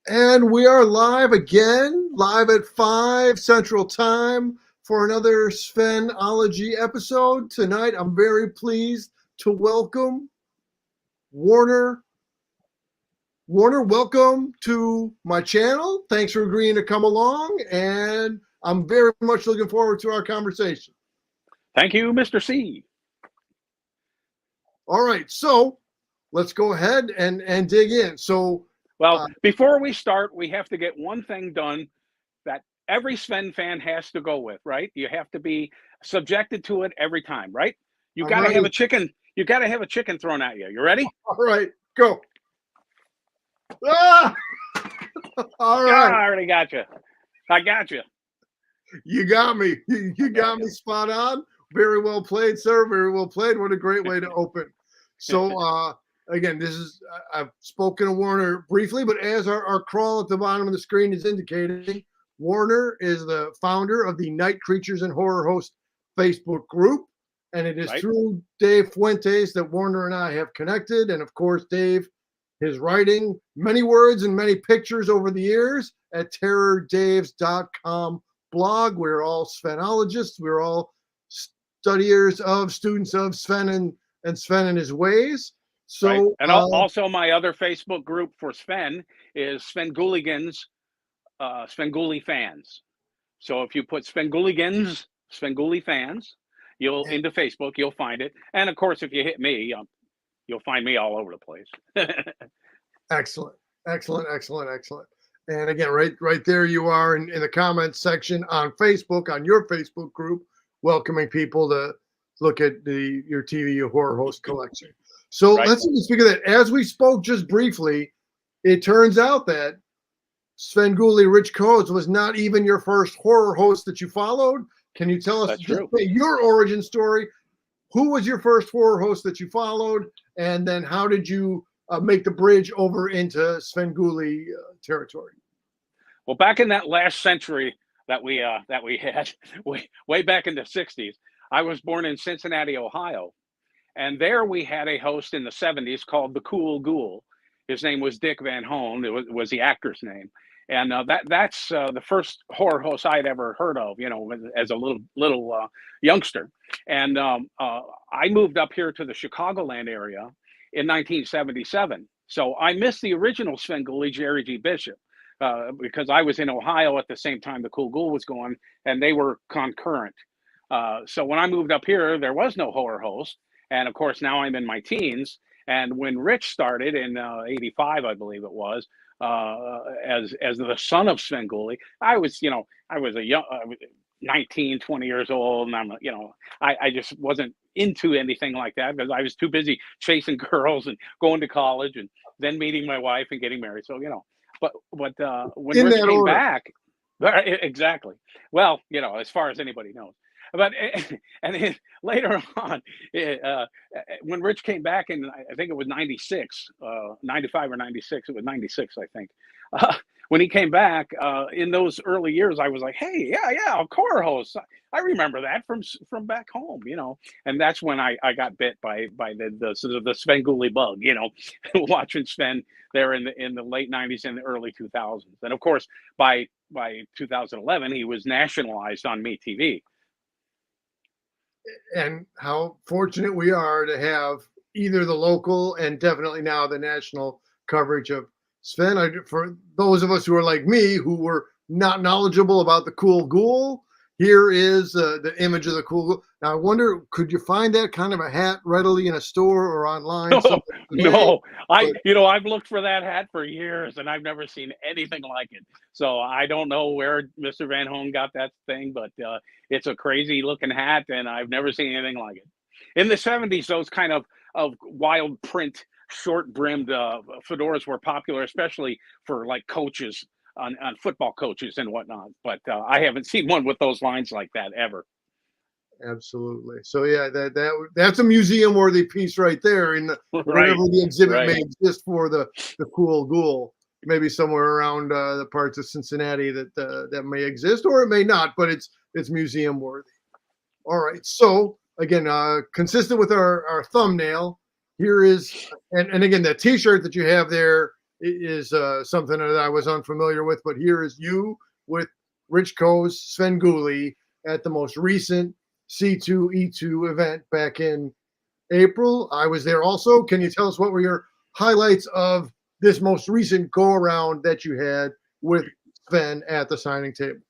And we are live again, live at 5 Central Time for another Sven-ology episode. Tonight, I'm very pleased to welcome Warner. Warner, welcome to my channel. Thanks for agreeing to come along, and I'm very much looking forward to our conversation. Thank you, Mr. C. All right, so let's go ahead and dig in. Well, before we start, we have to get one thing done that every Sven fan has to go with, right? You have to be subjected to it every time, right? You got to have a chicken. You got to have a chicken thrown at you. You ready? All right, go. Ah! All right. I already got you. I got you. You got me. You got me spot on. Very well played, sir. Very well played. What a great way to open. So, again, this is, I've spoken to Warner briefly, but as our crawl at the bottom of the screen is indicating, Warner is the founder of the Night Creatures and Horror Host Facebook group. And it is through Dave Fuentes that Warner and I have connected. And of course, Dave, his writing, many words and many pictures over the years at terrordaves.com blog. We're all Svenologists. We're all studiers of students of Sven and Sven and his ways. So, and also my other Facebook group for Sven is Svengooligans, Svengoolie fans. So if you put Svengooligans, Svengoolie fans, into Facebook, you'll find it. And of course, if you hit me, you'll find me all over the place. Excellent. And again, right there you are in the comments section on Facebook, on your Facebook group, welcoming people to look at your TV horror host collection. So let's speak of that. As we spoke just briefly, it turns out that Svengoolie Rich Codes was not even your first horror host that you followed. Can you tell us your origin story? Who was your first horror host that you followed? And then how did you make the bridge over into Svengoolie territory? Well, back in that last century that we had, way back in the 60s, I was born in Cincinnati, Ohio. And there we had a host in the 70s called the Cool Ghoul. His name was Dick Van Hoen. It was the actor's name. And that's the first horror host I'd ever heard of, as a little youngster. And I moved up here to the Chicagoland area in 1977. So I missed the original Svengoolie, Jerry G. Bishop, because I was in Ohio at the same time the Cool Ghoul was going, and they were concurrent. So when I moved up here, there was no horror host. And of course, now I'm in my teens. And when Rich started in 85, I believe it was, as the son of Svengoolie, I was 19, 20 years old. And I just wasn't into anything like that because I was too busy chasing girls and going to college and then meeting my wife and getting married. So, but when Rich came back, exactly. Well, as far as anybody knows. But and then later on, when Rich came back, and I think it was 96, 95 or 96, it was 96, I think. When he came back in those early years, I was like, hey, yeah, a horror host. I remember that from back home, and that's when I got bit by the Svengoolie bug, watching Sven there in the late 90s and the early 2000s. And of course, by 2011, he was nationalized on MeTV. And how fortunate we are to have either the local and definitely now the national coverage of Sven. For those of us who are like me, who were not knowledgeable about the Cool Ghoul, here is the image of the Cool Ghoul. Now, I wonder, could you find that kind of a hat readily in a store or online? No, I've looked for that hat for years and I've never seen anything like it. So I don't know where Mr. Van Hoen got that thing, but it's a crazy looking hat and I've never seen anything like it. In the 70s, those kind of wild print, short brimmed fedoras were popular, especially for like coaches on football coaches and whatnot. But I haven't seen one with those lines like that ever. Absolutely. So yeah, that's a museum worthy piece right there in whatever the exhibit may exist for the Cool Ghoul. Maybe somewhere around the parts of Cincinnati that may exist, or it may not, but it's museum worthy. All right. So again, consistent with our thumbnail, here is and again that T-shirt that you have there is something that I was unfamiliar with. But here is you with Rich Coe's Svengoolie at the most recent C2E2 event back in April. I was there also. Can you tell us what were your highlights of this most recent go around that you had with Sven at the signing table?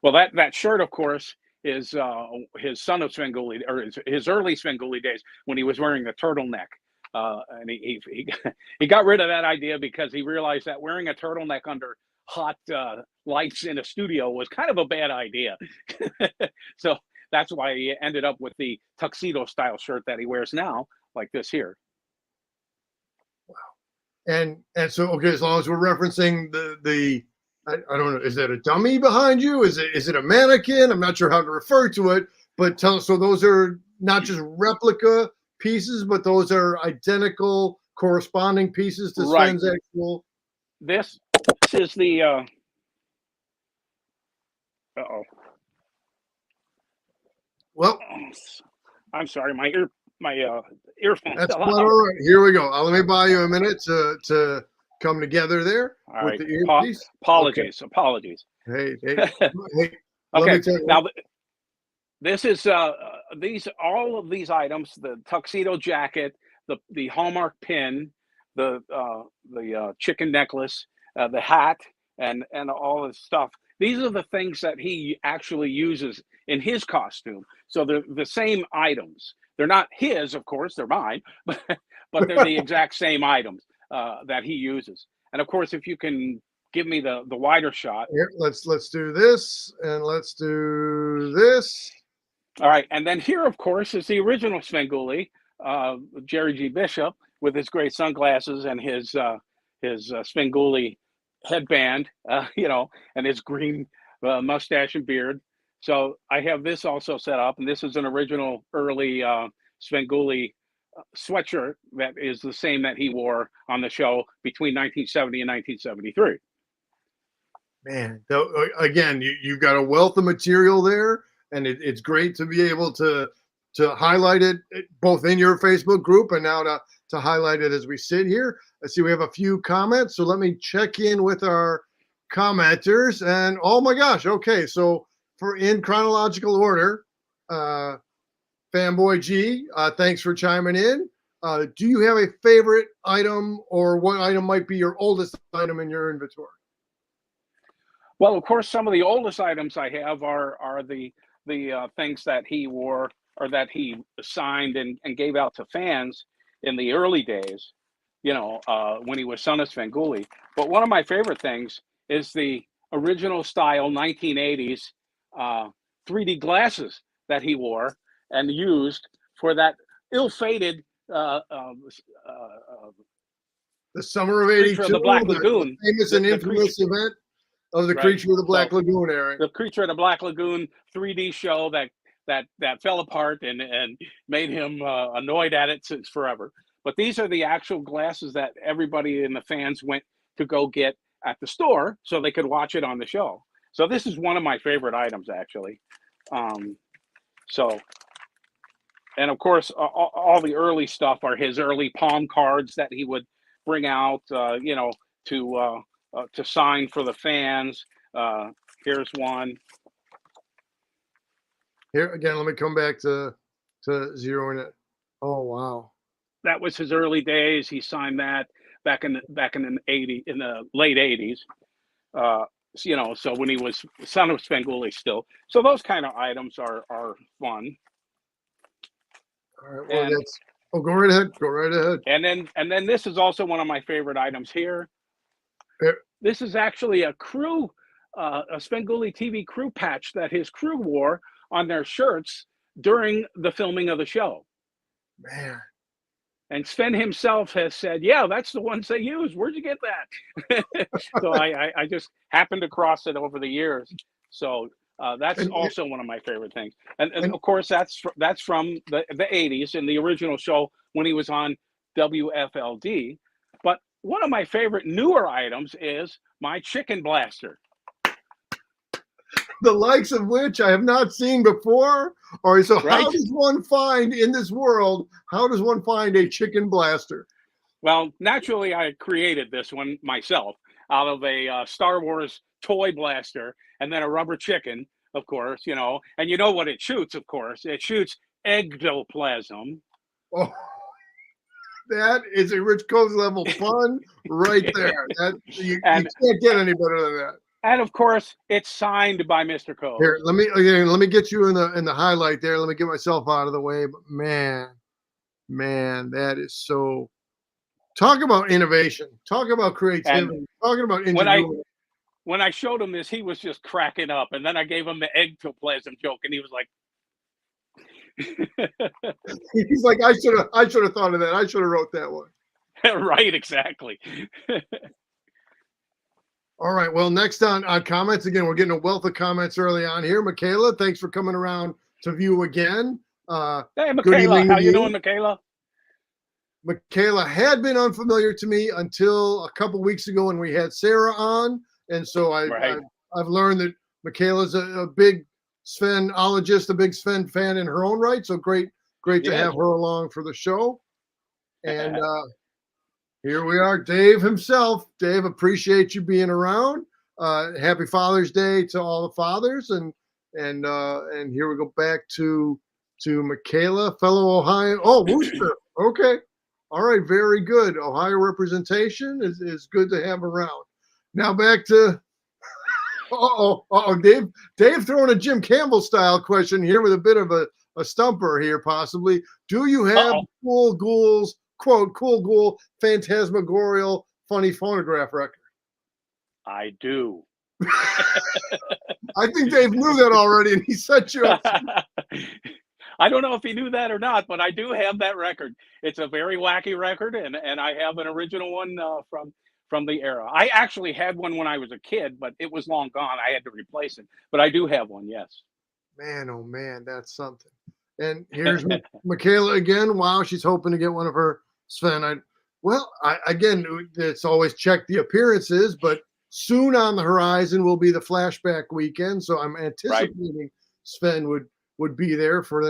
Well, that shirt, of course, is his son of Svengoolie, or his early Svengoolie days when he was wearing the turtleneck. And he got rid of that idea because he realized that wearing a turtleneck under hot lights in a studio was kind of a bad idea. So that's why he ended up with the tuxedo style shirt that he wears now, like this here. And so okay, as long as we're referencing the I don't know, is that a dummy behind you? Is it a mannequin? I'm not sure how to refer to it, but tell us. So those are not just replica pieces, but those are identical corresponding pieces to Right. Sven's actual. This is the uh-oh. Well, I'm sorry, my earphone that's fell quite out. all right. Here we go. Let me buy you a minute to come together there All with right. the earpiece. Apologies. Hey, hey, let Okay. me tell you. Now, this is all of these items: the tuxedo jacket, the Hallmark pin, the chicken necklace, the hat, and all this stuff. These are the things that he actually uses in his costume. So they're the same items. They're not his, of course, they're mine, but they're the exact same items that he uses. And of course, if you can give me the wider shot. Here, let's do this and let's do this. All right, and then here, of course, is the original Svengoolie, Jerry G. Bishop, with his great sunglasses and his Svengoolie headband, and his green mustache and beard. So I have this also set up, and this is an original early Svengoolie sweatshirt that is the same that he wore on the show between 1970 and 1973. Man, again, you've got a wealth of material there, and it's great to be able to highlight it both in your Facebook group and now to highlight it as we sit here. I see we have a few comments, so let me check in with our commenters. And oh my gosh, okay, so for in chronological order, Fanboy G, thanks for chiming in. Do you have a favorite item, or what item might be your oldest item in your inventory? Well, of course, some of the oldest items I have are the things that he wore or that he signed and gave out to fans in the early days, when he was son of Svengoolie. But one of my favorite things is the original style 1980s 3D glasses that he wore and used for that ill-fated the summer of '82, the Black Lagoon, famous and infamous event of the Creature of the Black Lagoon, Eric. The Creature of the Black Lagoon 3D show that fell apart and made him annoyed at it since forever. But these are the actual glasses that everybody in the fans went to go get at the store so they could watch it on the show. So this is one of my favorite items, actually. And of course, all the early stuff are his early palm cards that he would bring out, to sign for the fans. Here's one. Here again, let me come back to zeroing it. Oh wow. That was his early days. He signed that back in the late 80s. So when he was son of Svengoolie still. So those kind of items are fun. All right. Well, go right ahead. Go right ahead. And then this is also one of my favorite items here. This is actually a Svengoolie TV crew patch that his crew wore on their shirts during the filming of the show. Man. And Sven himself has said, yeah, that's the ones they use. Where'd you get that? So I just happened to cross it over the years. So that's also one of my favorite things. And of course, that's from the 80s in the original show when he was on WFLD. But one of my favorite newer items is my chicken blaster. The likes of which I have not seen before. All right, so right? how does one find in this world, how does one find a chicken blaster? Well, naturally, I created this one myself out of a Star Wars toy blaster and then a rubber chicken, of course, and you know what it shoots, of course. It shoots ectoplasm. Oh, that is a Rich Codes level fun right there. That you and can't get any better than that. and of course, it's signed by Mr. Code. Here, let me get you in the highlight there. Let me get myself out of the way. But man, that is so. Talk about innovation. Talk about creativity. And Talking about when I ingenuity. when I showed him this, he was just cracking up. And then I gave him the ectoplasm joke, and he was like, He's like, I should have thought of that. I should have wrote that one. right, exactly. All right. Well, next on comments again, we're getting a wealth of comments early on here. Michaela, thanks for coming around to view again. Hey, Michaela, how you doing, Michaela? Michaela had been unfamiliar to me until a couple weeks ago when we had Sarah on, and so I've learned that Michaela's a big Sven-ologist, a big Sven fan in her own right. So great to have her along for the show. And here we are, Dave himself. Dave, appreciate you being around. Happy Father's Day to all the fathers, and here we go back to Michaela, fellow Ohio. Oh, Worcester. Okay. All right, very good. Ohio representation is good to have around. Now back to Dave throwing a Jim Campbell style question here with a bit of a stumper here, possibly. Do you have Cool Ghoul's quote, Cool Ghoul phantasmagorial funny phonograph record? I do. I think Dave knew that already, and he set you up. I don't know if he knew that or not, but I do have that record. It's a very wacky record, and I have an original one from the era. I actually had one when I was a kid, but it was long gone. I had to replace it. But I do have one, yes. Man, oh man, that's something. And here's Michaela again. Wow, she's hoping to get one of her Sven. Again, it's always check the appearances, but soon on the horizon will be the flashback weekend. So I'm anticipating Sven would be there for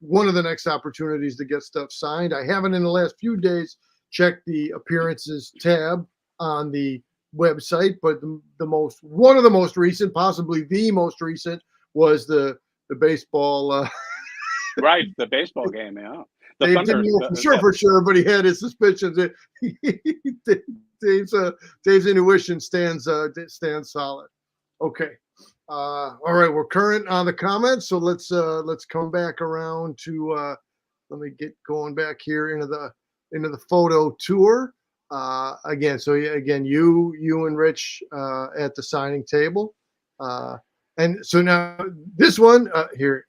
one of the next opportunities to get stuff signed. I haven't in the last few days checked the appearances tab on the website, but one of the most recent, possibly the most recent, was the baseball. Right, the baseball game, yeah. The Dave Thunder, didn't know for sure, but he had his suspicions. Dave's intuition stands solid. Okay. All right, we're current on the comments, so let's come back around to let me get going back here into the photo tour again. So again, you and Rich at the signing table, and so now this one here,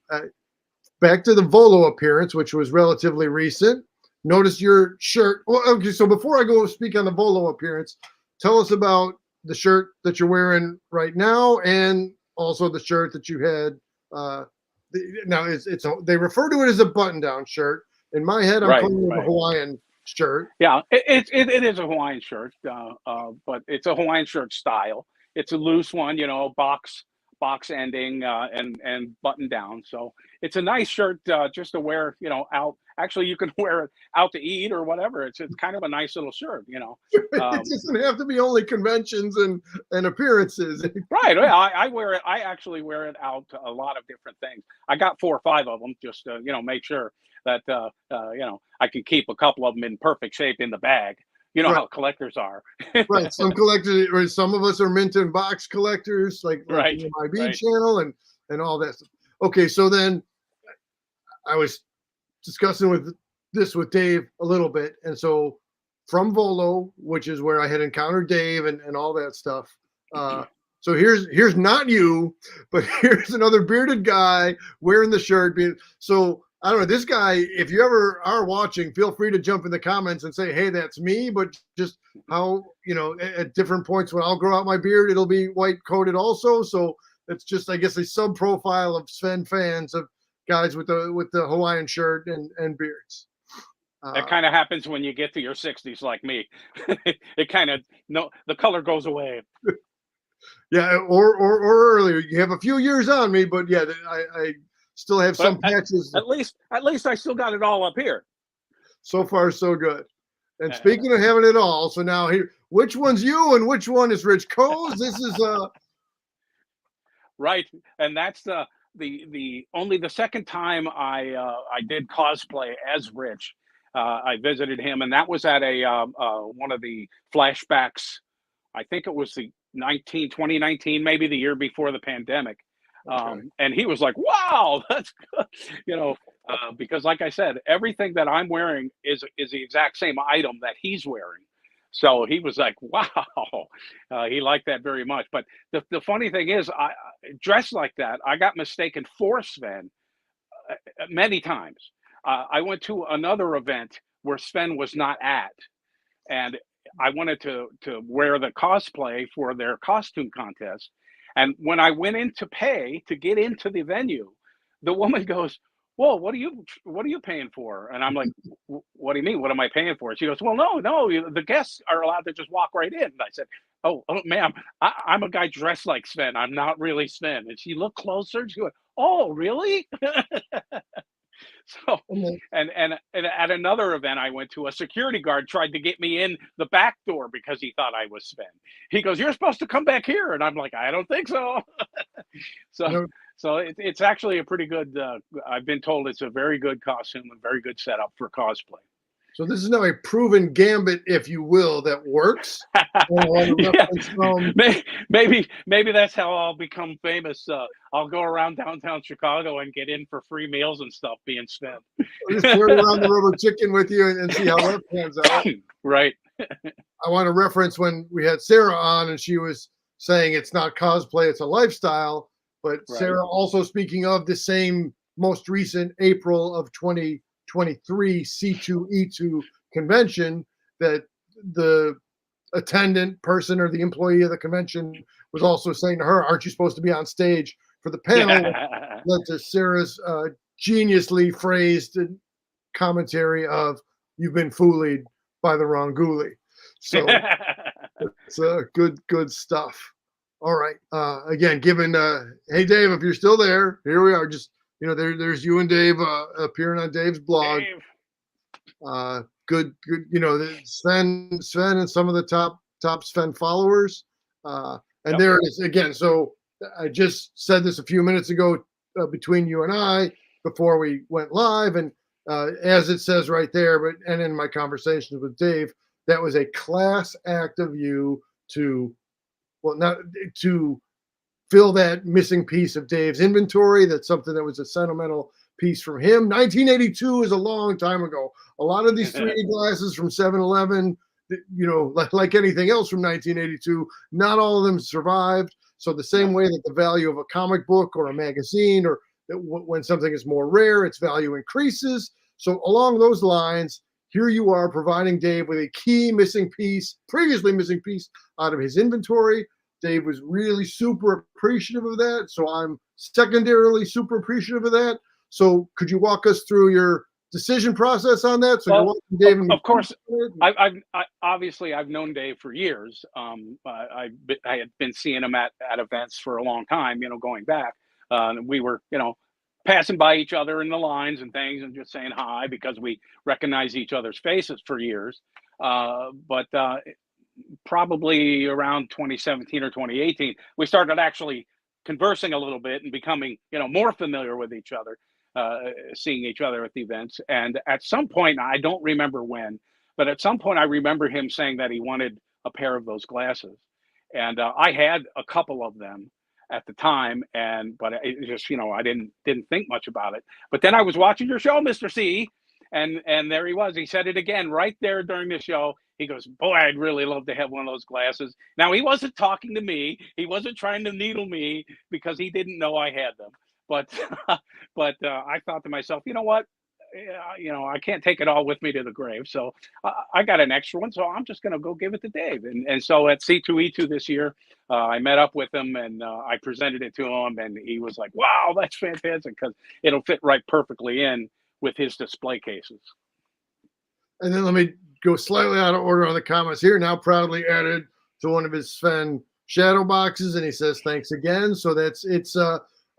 back to the Volo appearance, which was relatively recent. Notice your shirt. Well, okay, so before I go speak on the Volo appearance, tell us about the shirt that you're wearing right now, and also the shirt that you had. Now they refer to it as a button-down shirt. In my head, I'm calling it a Hawaiian shirt. Yeah, it is a Hawaiian shirt, but it's a Hawaiian shirt style. It's a loose one, box ending and button down. So it's a nice shirt just to wear, out. Actually, you can wear it out to eat or whatever. It's kind of a nice little shirt, It doesn't have to be only conventions and appearances. Right. Yeah, I wear it. I actually wear it out to a lot of different things. I got 4 or 5 of them just to, make sure that, I can keep a couple of them in perfect shape in the bag. You know how collectors are. Right. Some collectors, or some of us are mint and box collectors, like the MIB channel and all that stuff. Okay. So then I was discussing with Dave a little bit. And so from Volo, which is where I had encountered Dave and all that stuff. So here's not you, but here's another bearded guy wearing the shirt. So I don't know, this guy, if you ever are watching, feel free to jump in the comments and say, hey, that's me. But just how, at different points when I'll grow out my beard, it'll be white coated also. So it's just, I guess, a sub profile of Sven fans of guys with the Hawaiian shirt and beards. That kind of happens when you get to your 60s like me. It kind of, the color goes away. Yeah, or earlier. You have a few years on me, but yeah, I still have some patches. At least I still got it all up here. So far, so good. And speaking of having it all, so now here, which one's you and which one is Rich Coase? This is Right, and that's the only the second time I did cosplay as Rich. I visited him, and that was at a one of the flashbacks. I think it was the 2019, maybe the year before the pandemic. okay. And he was like, "Wow, that's good," because like I said, everything that I'm wearing is the exact same item that he's wearing. So he was like, "Wow," he liked that very much. But the funny thing is, I dressed like that. I got mistaken for Sven many times. I went to another event where Sven was not at, and I wanted to wear the cosplay for their costume contest. And when I went in to pay to get into the venue, the woman goes, "Whoa, what are you paying for?" And I'm like, "What do you mean? What am I paying for?" She goes, "Well, no, the guests are allowed to just walk right in." And I said, "Oh, ma'am, I'm a guy dressed like Sven. I'm not really Sven." And she looked closer. She went, "Oh, really?" So, And and at another event I went to, a security guard tried to get me in the back door because he thought I was Sven. He goes, "You're supposed to come back here," and I'm like, "I don't think so." So, then, it's actually a pretty good. I've been told it's a very good costume and very good setup for cosplay. so this is now a proven gambit, if you will, that works. Yeah, maybe that's how I'll become famous. I'll go around downtown Chicago and get in for free meals and stuff, being Sven. Just carry around the rubber chicken with you and see how that pans out. Right. I want to reference when we had Sarah on and she was saying it's not cosplay, it's a lifestyle. But Right. Sarah also speaking of the same most recent April of 2023 C2E2 convention, that the attendant person or the employee of the convention was also saying to her, "Aren't you supposed to be on stage for the panel?" Led to Sarah's geniusly phrased commentary of, "You've been fooled by the wrong ghoulie." So it's good stuff. All right. Again, given hey Dave, if you're still there, here we are. Just there's you and Dave appearing on Dave's blog. Dave. Good. Sven and some of the top Sven followers. And Yep. there it is again. So I just said this a few minutes ago between you and I before we went live, and as it says right there, and in my conversations with Dave, that was a class act of you to fill that missing piece of Dave's inventory. That's something that was a sentimental piece from him. 1982 is a long time ago. A lot of these 3D glasses from 7-Eleven, like anything else from 1982, not all of them survived. So the same way that the value of a comic book or a magazine, or when something is more rare, its value increases. So along those lines, here you are providing Dave with a key previously missing piece out of his inventory. Dave was really super appreciative of that. So I'm secondarily super appreciative of that. So could you walk us through your decision process on that? So well, Dave, of course, I've obviously I've known Dave for years. I had been seeing him at events for a long time, going back. We were, passing by each other in the lines and things and just saying hi because we recognize each other's faces for years. But probably around 2017 or 2018, we started actually conversing a little bit and becoming, more familiar with each other, seeing each other at the events. And at some point, I don't remember when, but at some point I remember him saying that he wanted a pair of those glasses. And I had a couple of them at the time, but it just, I didn't think much about it. But then I was watching your show, Mr. C, and there he was. He said it again right there during the show. He goes, "Boy, I'd really love to have one of those glasses." Now, he wasn't talking to me. He wasn't trying to needle me because he didn't know I had them. But I thought to myself, you know what? I can't take it all with me to the grave. So I got an extra one. So I'm just going to go give it to Dave. And so at C2E2 this year, I met up with him and I presented it to him. And he was like, "Wow, that's fantastic," because it'll fit right perfectly in with his display cases. And then let me go slightly out of order on the comments here. Now proudly added to one of his Sven shadow boxes. And he says, "Thanks again." So it's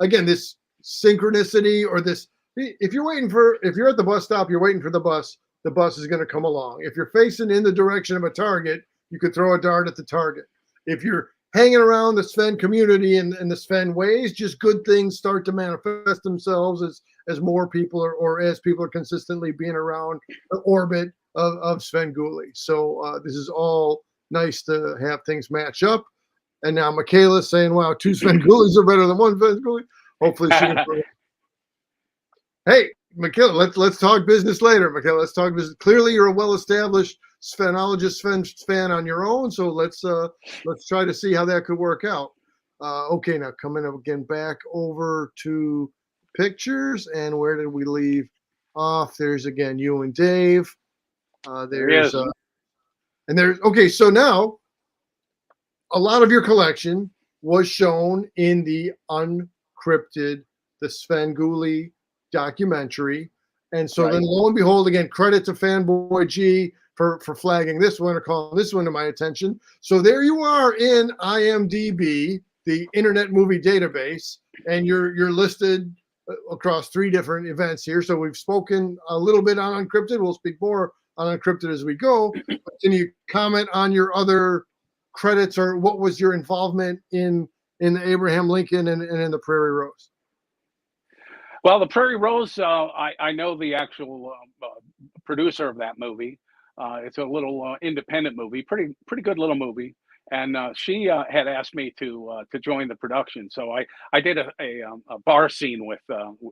again, this synchronicity, or this, if you're at the bus stop, you're waiting for the bus, the bus is going to come along. If you're facing in the direction of a target, you could throw a dart at the target. If you're hanging around the Sven community and the Sven ways, just good things start to manifest themselves as more people or as people are consistently being around the orbit of Svengoolie. So this is all nice to have things match up. And now Michaela's saying, wow, 2 Svengoolies are better than 1 Svengoolie. Hopefully she can. Hey, Michaela, let's talk business later. Michaela, let's talk business. Clearly, you're a well-established Sven-ologist, Sven fan on your own. So let's try to see how that could work out. Okay, now coming up again back over to pictures, and where did we leave off? There's again you and Dave. There's and there's okay. So now a lot of your collection was shown in the uncrypted, the Svengoolie documentary. And so then lo and behold, again, credit to Fanboy G for flagging this one or calling this one to my attention. So there you are in IMDb, the Internet Movie Database, and you're listed across 3 different events here. So we've spoken a little bit on uncrypted. We'll speak more on uncrypted as we go. But can you comment on your other credits, or what was your involvement in the Abraham Lincoln and in the Prairie Rose? Well, the Prairie Rose, I know the actual producer of that movie. It's a little independent movie, pretty good little movie, and she had asked me to join the production. So I did a bar scene with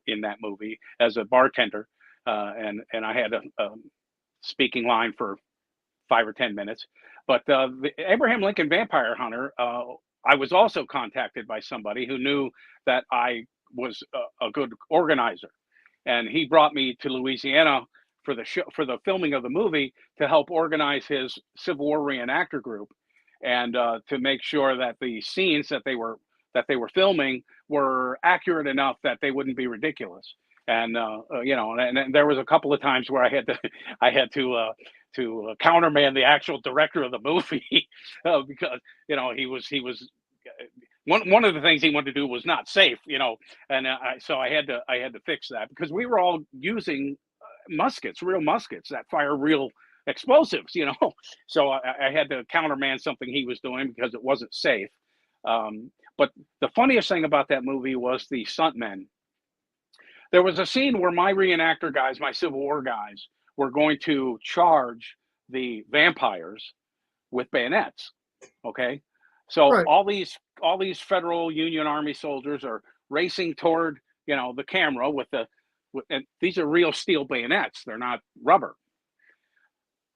in that movie as a bartender, and I had a speaking line for 5 or 10 minutes. But the Abraham Lincoln Vampire Hunter, I was also contacted by somebody who knew that I was a good organizer, and he brought me to Louisiana for the show, for the filming of the movie, to help organize his Civil War reenactor group, and to make sure that the scenes that they were filming were accurate enough that they wouldn't be ridiculous. And you know, and there was a couple of times where I had to counterman the actual director of the movie because you know he was one of the things he wanted to do was not safe, you know, and so I had to fix that, because we were all using muskets, real muskets that fire real explosives, you know. So I had to counterman something he was doing because it wasn't safe. But the funniest thing about that movie was the stuntmen. There was a scene where my reenactor guys, my Civil War guys, were going to charge the vampires with bayonets. Okay, so all these federal Union Army soldiers are racing toward, you know, the camera and these are real steel bayonets. They're not rubber.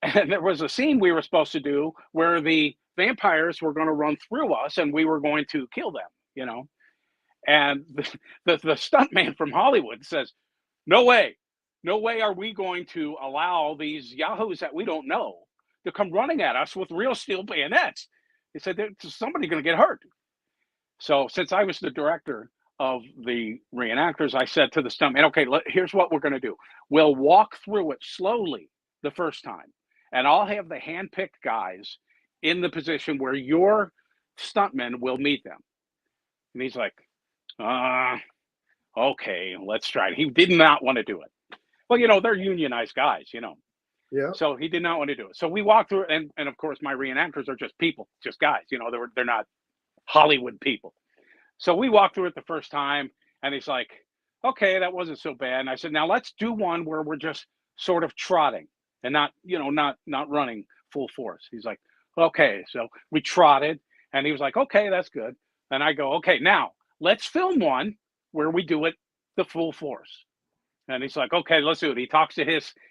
And there was a scene we were supposed to do where the vampires were going to run through us and we were going to kill them, you know. And the stuntman from Hollywood says, no way are we going to allow these yahoos that we don't know to come running at us with real steel bayonets. He said, there's somebody going to get hurt. So since I was the director of the reenactors, I said to the stuntman, okay, here's what we're going to do. We'll walk through it slowly the first time, and I'll have the hand-picked guys in the position where your stuntmen will meet them. And he's like, okay, let's try it. He did not want to do it. Well, you know, they're unionized guys, you know. Yeah. So he did not want to do it. So we walked through it, and of course my reenactors are just people, just guys, you know, they're not Hollywood people. So we walked through it the first time, and he's like, okay, that wasn't so bad. And I said, now let's do one where we're just sort of trotting and not, you know, not running full force. He's like, okay. So we trotted, and he was like, okay, that's good. And I go, okay, now let's film one where we do it the full force. And he's like, okay, let's do it. He talks to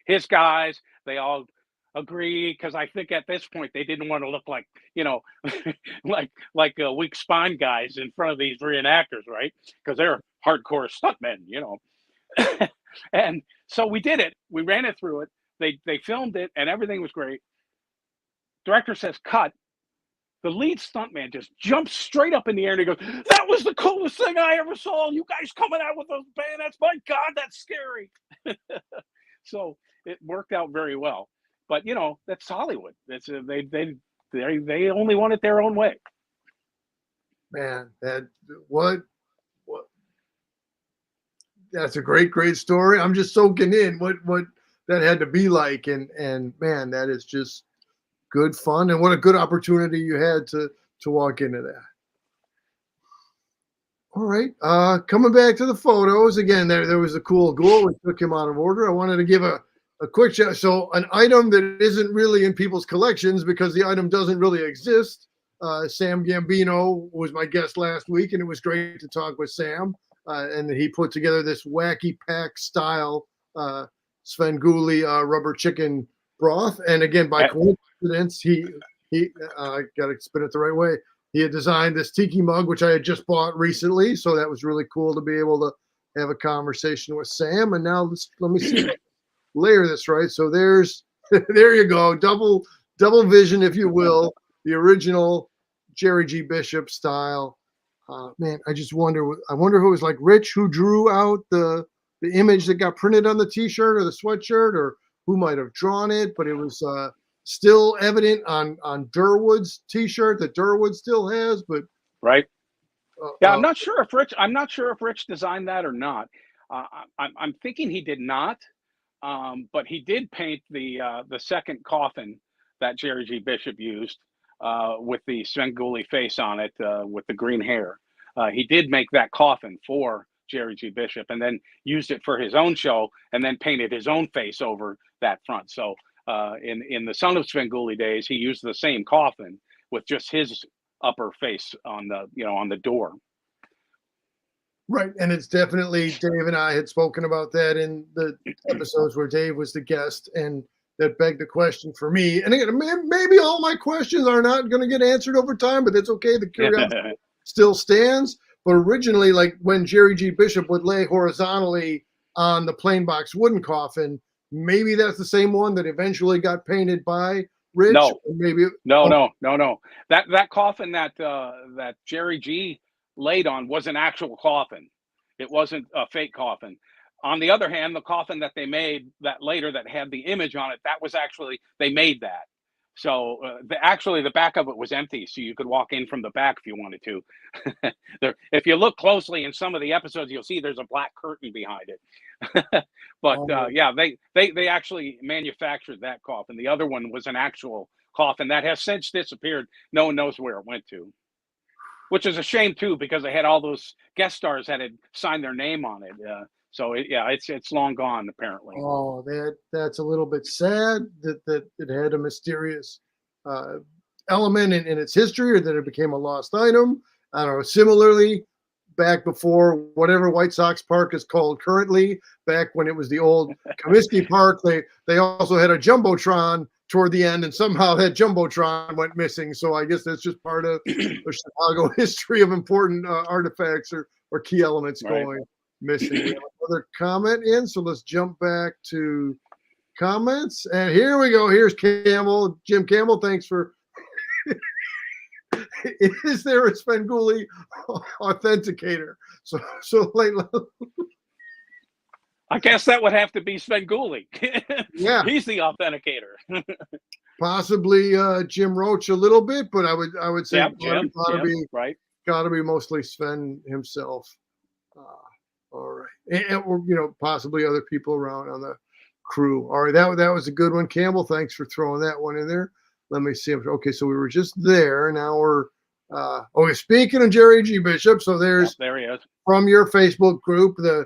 his guys. They all agree, because I think at this point they didn't want to look like, you know, like weak spine guys in front of these reenactors, right? Because they're hardcore stuntmen, you know. And so we did it. We ran it through it. They filmed it, and everything was great. Director says, cut. The lead stuntman just jumps straight up in the air and he goes, that was the coolest thing I ever saw. You guys coming out with those bayonets. My God, that's scary. So it worked out very well. But, you know, that's Hollywood. That's they only want it their own way. Man, what that's a great story. I'm just soaking in what that had to be like. And man, that is just good fun. And what a good opportunity you had to walk into that. All right. Coming back to the photos again, there was a cool goal. We took him out of order. I wanted to give a quick shout. So an item that isn't really in people's collections because the item doesn't really exist. Sam Gambino was my guest last week, and it was great to talk with Sam. And he put together this wacky pack style Svengoolie rubber chicken broth. And again, by coincidence, he got to spin it the right way. He had designed this tiki mug, which I had just bought recently. So that was really cool to be able to have a conversation with Sam. And now let me see, layer this right. So there you go. Double vision, if you will, the original Jerry G. Bishop style. Man, I just wonder if it was like Rich who drew out the image that got printed on the t-shirt or the sweatshirt, or who might have drawn it, but it was still evident on Durwood's t-shirt that Durwood still has, but right. Yeah, I'm not sure if Rich designed that or not. I'm thinking he did not, but he did paint the second coffin that Jerry G. Bishop used with the Svengoolie face on it with the green hair. He did make that coffin for Jerry G. Bishop and then used it for his own show and then painted his own face over that front. So in the Son of Svengoolie days, he used the same coffin with just his upper face on the door. Right, and it's definitely, Dave and I had spoken about that in the episodes where Dave was the guest, and that begged the question for me. And again, maybe all my questions are not going to get answered over time, but that's okay. The curiosity still stands. But originally, like when Jerry G. Bishop would lay horizontally on the plain box wooden coffin, maybe that's the same one that eventually got painted by Rich. No, maybe no. That coffin that Jerry G. laid on was an actual coffin. It wasn't a fake coffin. On the other hand, the coffin that they made that later that had the image on it, that was actually, they made that. So the back of it was empty, so you could walk in from the back if you wanted to. If you look closely in some of the episodes, you'll see there's a black curtain behind it. But yeah, they actually manufactured that coffin. The other one was an actual coffin that has since disappeared. No one knows where it went to, which is a shame too, because they had all those guest stars that had signed their name on it. So it's long gone apparently. Oh, that's a little bit sad that it had a mysterious element in its history, or that it became a lost item. I don't know. Similarly, back before whatever White Sox Park is called currently, back when it was the old Comiskey Park, they also had a jumbotron toward the end, and somehow that jumbotron went missing. So I guess that's just part of the Chicago history of important artifacts or key elements going missing. We have another comment in, so let's jump back to comments. And here we go. Here's Campbell, Jim Campbell. Thanks for. Is there a Svengoolie authenticator? So like. I guess that would have to be Svengoolie. Yeah, he's the authenticator. Possibly Jim Roach a little bit, but I would say gotta be mostly Sven himself. All right, or possibly other people around on the crew. All right, that was a good one, Campbell. Thanks for throwing that one in there. Let me see. Okay, so we were just there. Now we're okay. Speaking of Jerry G. Bishop, so there he is from your Facebook group, the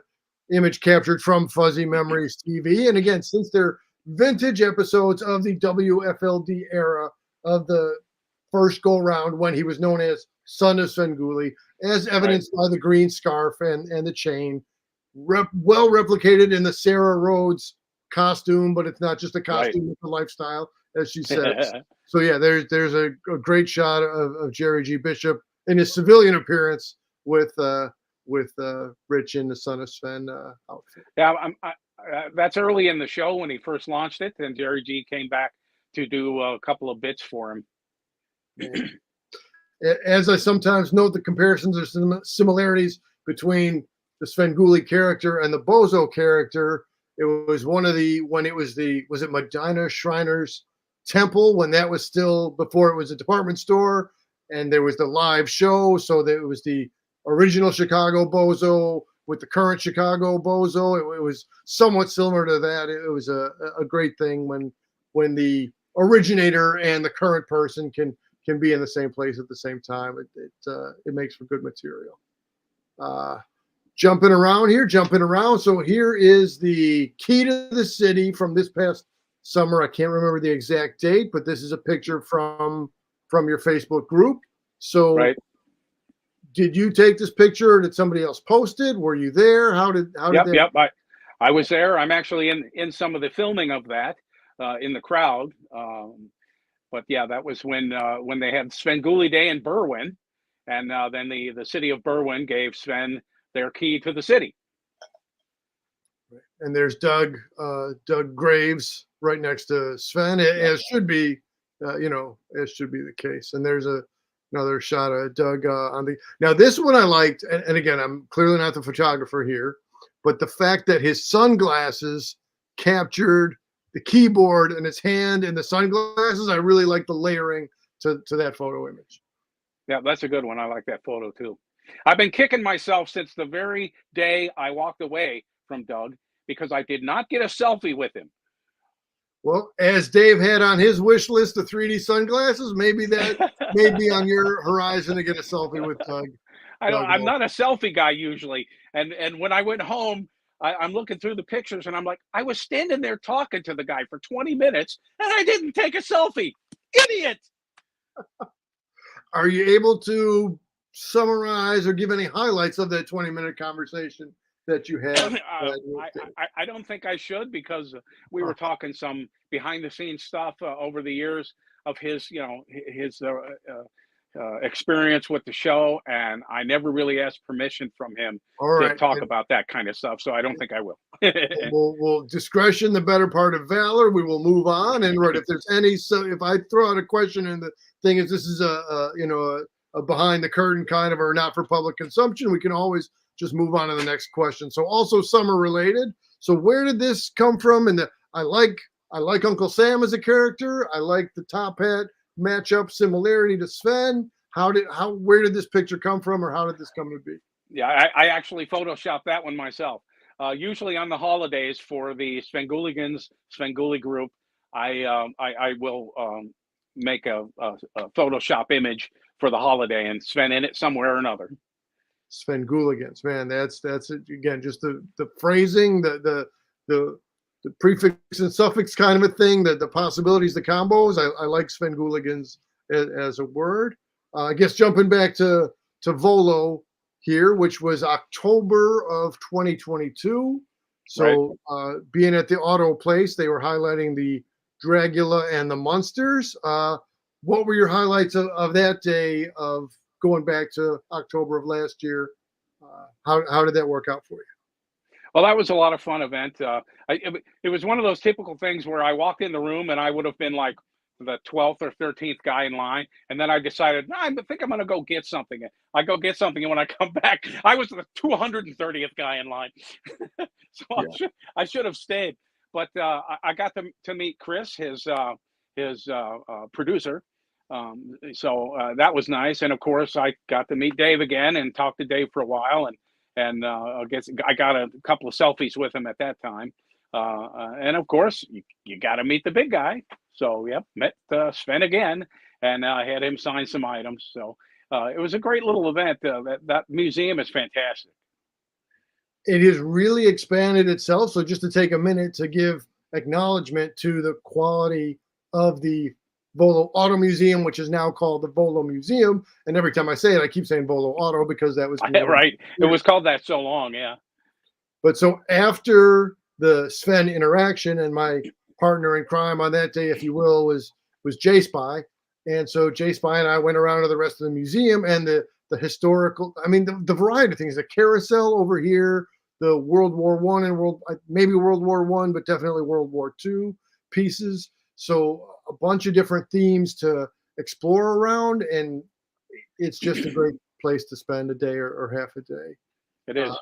image captured from Fuzzy Memories TV. And again, since they're vintage episodes of the WFLD era of the first go round when he was known as Son of Svengoolie, as evidenced by the green scarf and the chain, well replicated in the Sarah Rhodes costume, but it's not just a costume, it's a lifestyle, as she says. So yeah, there's a great shot of Jerry G. Bishop in his civilian appearance with Rich in the Son of Sven outfit. Yeah, that's early in the show when he first launched it, and Jerry G came back to do a couple of bits for him. As I sometimes note, the comparisons or some similarities between the Svengoolie character and the Bozo character. It was when was it Medina Shriners Temple, when that was still before it was a department store, and there was the live show. So that it was the original Chicago Bozo with the current Chicago Bozo. It was somewhat similar to that. It was a great thing when the originator and the current person can be in the same place at the same time. It makes for good material. Jumping around. So here is the key to the city from this past summer. I can't remember the exact date, but this is a picture from your Facebook group. So Right. Did you take this picture or did somebody else post it? Were you there? How did that? Yep. I was there. I'm actually in some of the filming of that in the crowd. But yeah, that was when they had Svengoolie Day in Berwyn, and then the city of Berwyn gave Sven their key to the city. And there's Doug Graves right next to Sven, as should be, as should be the case. And there's another shot of Doug on the. Now this one I liked, and again, I'm clearly not the photographer here, but the fact that his sunglasses captured the keyboard and his hand and the sunglasses, I really like the layering to that photo image. Yeah, that's a good one. I like that photo too. I've been kicking myself since the very day I walked away from Doug because I did not get a selfie with him. Well, as Dave had on his wish list of 3D sunglasses, maybe that may be on your horizon to get a selfie with Doug. I'm not a selfie guy usually. And when I went home, I'm looking through the pictures and I'm like, I was standing there talking to the guy for 20 minutes and I didn't take a selfie. Idiot. Are you able to summarize or give any highlights of that 20-minute conversation that you had? I don't think I should because we were talking some behind the scenes stuff over the years of his experience with the show, and I never really asked permission from him to talk about that kind of stuff. So I don't think I will. We'll discretion, the better part of valor. We will move on. And if there's any, so if I throw out a question and the thing is, this is a behind the curtain kind of, or not for public consumption, we can always just move on to the next question. So also summer related. So where did this come from? And I like Uncle Sam as a character. I like the top hat matchup similarity to Sven. Where did this picture come from, or how did this come to be? Yeah, I actually photoshopped that one myself. Usually on the holidays for the Svengoolie group, I will make a Photoshop image for the holiday and Sven in it somewhere or another. Svengooligans, man, that's again just the phrasing, the prefix and suffix kind of a thing, the possibilities, the combos. I like Svengooligans as a word. I guess jumping back to Volo here, which was October of 2022. So right. Being at the auto place, they were highlighting the Dragula and the Munsters. What were your highlights of that day, of going back to October of last year? How did that work out for you? Well, that was a lot of fun event. It was one of those typical things where I walked in the room and I would have been like the 12th or 13th guy in line. And then I decided, I think I'm going to go get something. I go get something. And when I come back, I was the 230th guy in line. So yeah. I should have stayed. But I got to meet Chris, his producer. So that was nice. And of course, I got to meet Dave again and talk to Dave for a while. And I guess I got a couple of selfies with him at that time. And of course, you got to meet the big guy. So, yep, met Sven again and had him sign some items. So it was a great little event. That museum is fantastic. It has really expanded itself. So just to take a minute to give acknowledgement to the quality of the Volo Auto Museum, which is now called the Volo Museum. And every time I say it, I keep saying Volo Auto because that was right. It was called that so long, yeah. But so after the Sven interaction, and my partner in crime on that day, if you will, was J Spy. And so J Spy and I went around to the rest of the museum and the historical, the variety of things, the carousel over here, the World War I and maybe World War I, but definitely World War II pieces. So a bunch of different themes to explore around, and it's just a great place to spend a day or half a day. It is.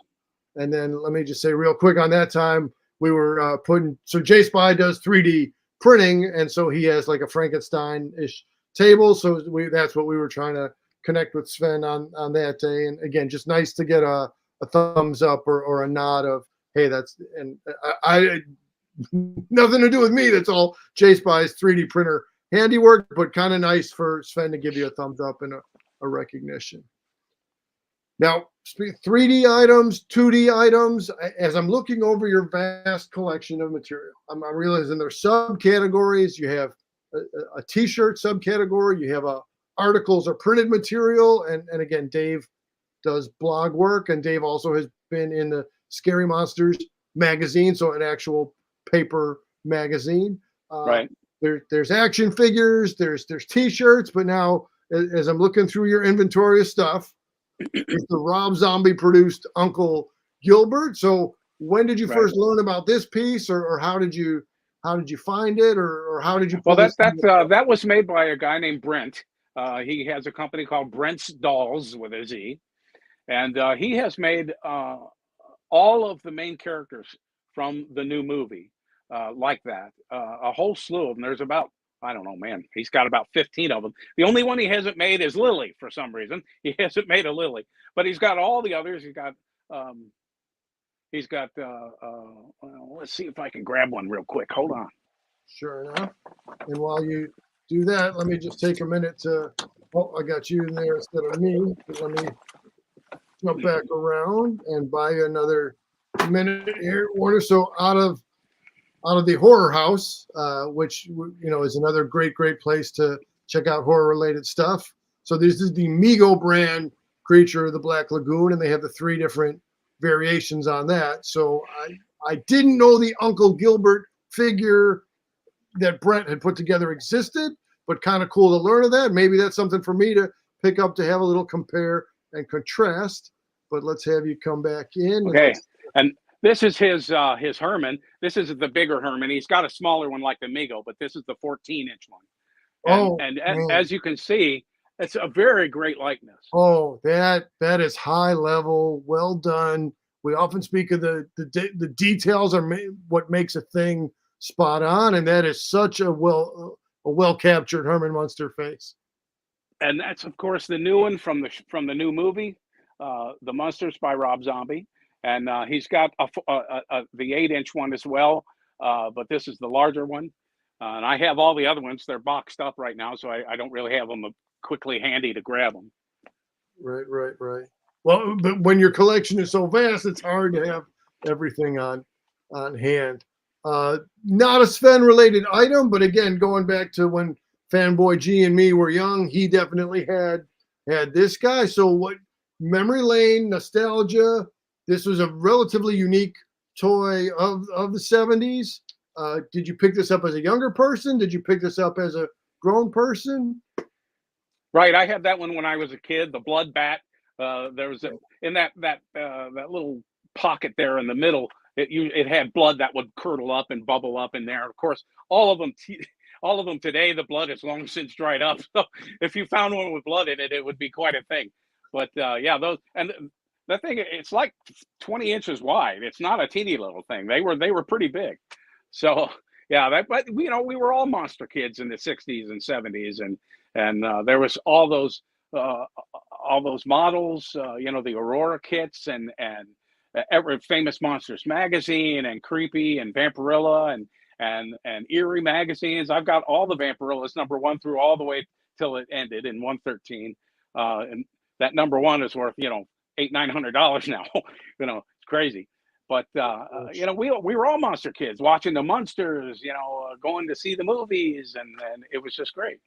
And then let me just say real quick on that time, we were so J Spy does 3D printing, and so he has like a Frankenstein-ish table. So that's what we were trying to connect with Sven on that day. And again, just nice to get a a thumbs up or a nod of, hey, that's, and I nothing to do with me. That's all Chase by his 3D printer handiwork, but kind of nice for Sven to give you a thumbs up and a recognition. Now, 3D items, 2D items, as I'm looking over your vast collection of material, I'm realizing there's subcategories. You have a t-shirt subcategory, you have a articles or printed material, and again, Dave does blog work, and Dave also has been in the Scary Monsters magazine, so an actual paper magazine. Right. There's action figures, there's t-shirts, but now as I'm looking through your inventory of stuff, it's the Rob Zombie produced Uncle Gilbert. So when did you first learn about this piece, or how did you find it, or how did you? Well, that was made by a guy named Brent. He has a company called Brent's Dolls with a Z, and he has made all of the main characters from the new movie like that. A whole slew of them. There's about, I don't know, man. He's got about 15 of them. The only one he hasn't made is Lily for some reason. He hasn't made a Lily, but he's got all the others. Well, let's see if I can grab one real quick. Hold on. Sure enough. And while you do that, let me just take a minute to. Oh, I got you in there instead of me. Let me jump back around and buy you another minute here, Warner. So out of the horror house, which is another great place to check out horror related stuff. So this is the Mego brand Creature of the Black Lagoon, and they have the 3 different variations on that. So I didn't know the Uncle Gilbert figure that Brent had put together existed, but kind of cool to learn of that. Maybe that's something for me to pick up to have a little compare and contrast. But let's have you come back in. Okay, and this is his Herman. This is the bigger Herman. He's got a smaller one like the Mego, but this is the 14-inch one. And as you can see, it's a very great likeness. Oh, that is high level, well done. We often speak of the details are what makes a thing spot on, and that is such a well captured Herman Munster face. And that's of course the new one from the new movie, The Munsters by Rob Zombie. And he's got the 8-inch one as well, but this is the larger one. And I have all the other ones. They're boxed up right now, so I don't really have them quickly handy to grab them. Right. Well, but when your collection is so vast, it's hard to have everything on hand. Not a Sven-related item, but again, going back to when Fanboy G and me were young, he definitely had this guy. So what memory lane, nostalgia, this was a relatively unique toy of the 70s. Did you pick this up as a younger person? Did you pick this up as a grown person? Right, I had that one when I was a kid. The blood bat. There was in that little pocket there in the middle. It had blood that would curdle up and bubble up in there. Of course, all of them today, the blood has long since dried up. So if you found one with blood in it, it would be quite a thing. But yeah, those, and the thing, it's like 20 inches wide. It's not a teeny little thing. They were pretty big. So yeah, but we were all monster kids in the 60s and 70s, and there was all those models, the Aurora kits and every Famous Monsters magazine and Creepy and Vampirilla and Eerie magazines. I've got all the Vampirillas #1 through all the way till it ended in 113. And that #1 is worth $800-900 now. It's crazy. But we were all monster kids watching the Munsters, going to see the movies, and it was just great.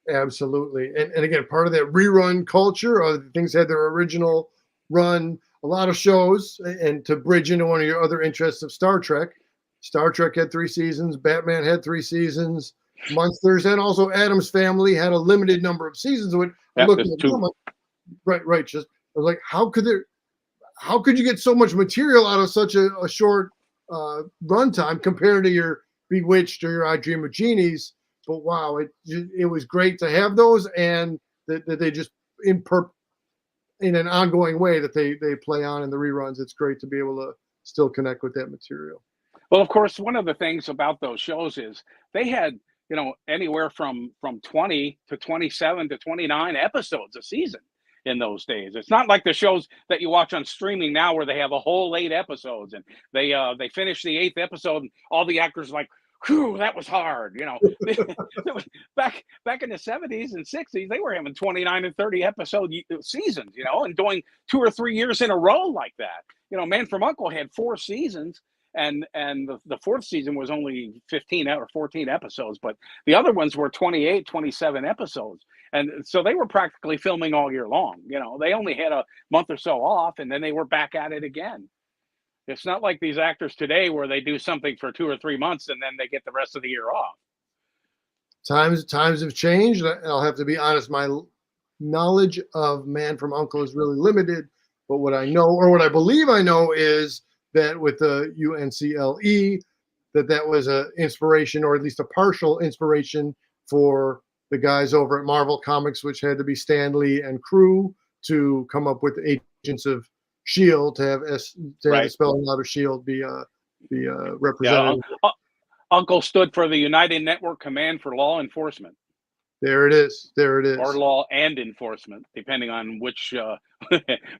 Absolutely. And again, part of that rerun culture, things had their original run, a lot of shows, and to bridge into one of your other interests of Star Trek. Star Trek had 3 seasons, Batman had 3 seasons, Munsters, and also Addams Family had a limited number of seasons. I looked at them, right. Just I was like, how could you get so much material out of such a short runtime compared to your Bewitched or your I Dream of Genies? But wow, it was great to have those, and that they just in an ongoing way that they play on in the reruns. It's great to be able to still connect with that material. Well, of course, one of the things about those shows is they had anywhere from 20 to 27 to 29 episodes a season. in those days. It's not like the shows that you watch on streaming now where they have a whole 8 episodes and they finish the 8th episode and all the actors are like, whew, that was hard. Back in the 70s and 60s, they were having 29 and 30 episode seasons, and doing 2 or 3 years in a row like that. Man from Uncle had 4 seasons, and the 4th season was only 15 or 14 episodes, but the other ones were 28, 27 episodes. And so they were practically filming all year long. They only had a month or so off, and then they were back at it again. It's not like these actors today where they do something for 2 or 3 months and then they get the rest of the year off. Times have changed. I'll have to be honest. My knowledge of Man from Uncle is really limited. But what I know, or what I believe I know, is that with the UNCLE, that was an inspiration, or at least a partial inspiration, for the guys over at Marvel Comics, which had to be Stan Lee and crew to come up with Agents of Shield, to have the spelling out of Shield be represented. Yeah, Uncle stood for the United Network Command for Law Enforcement. There it is. Or law and enforcement, depending on which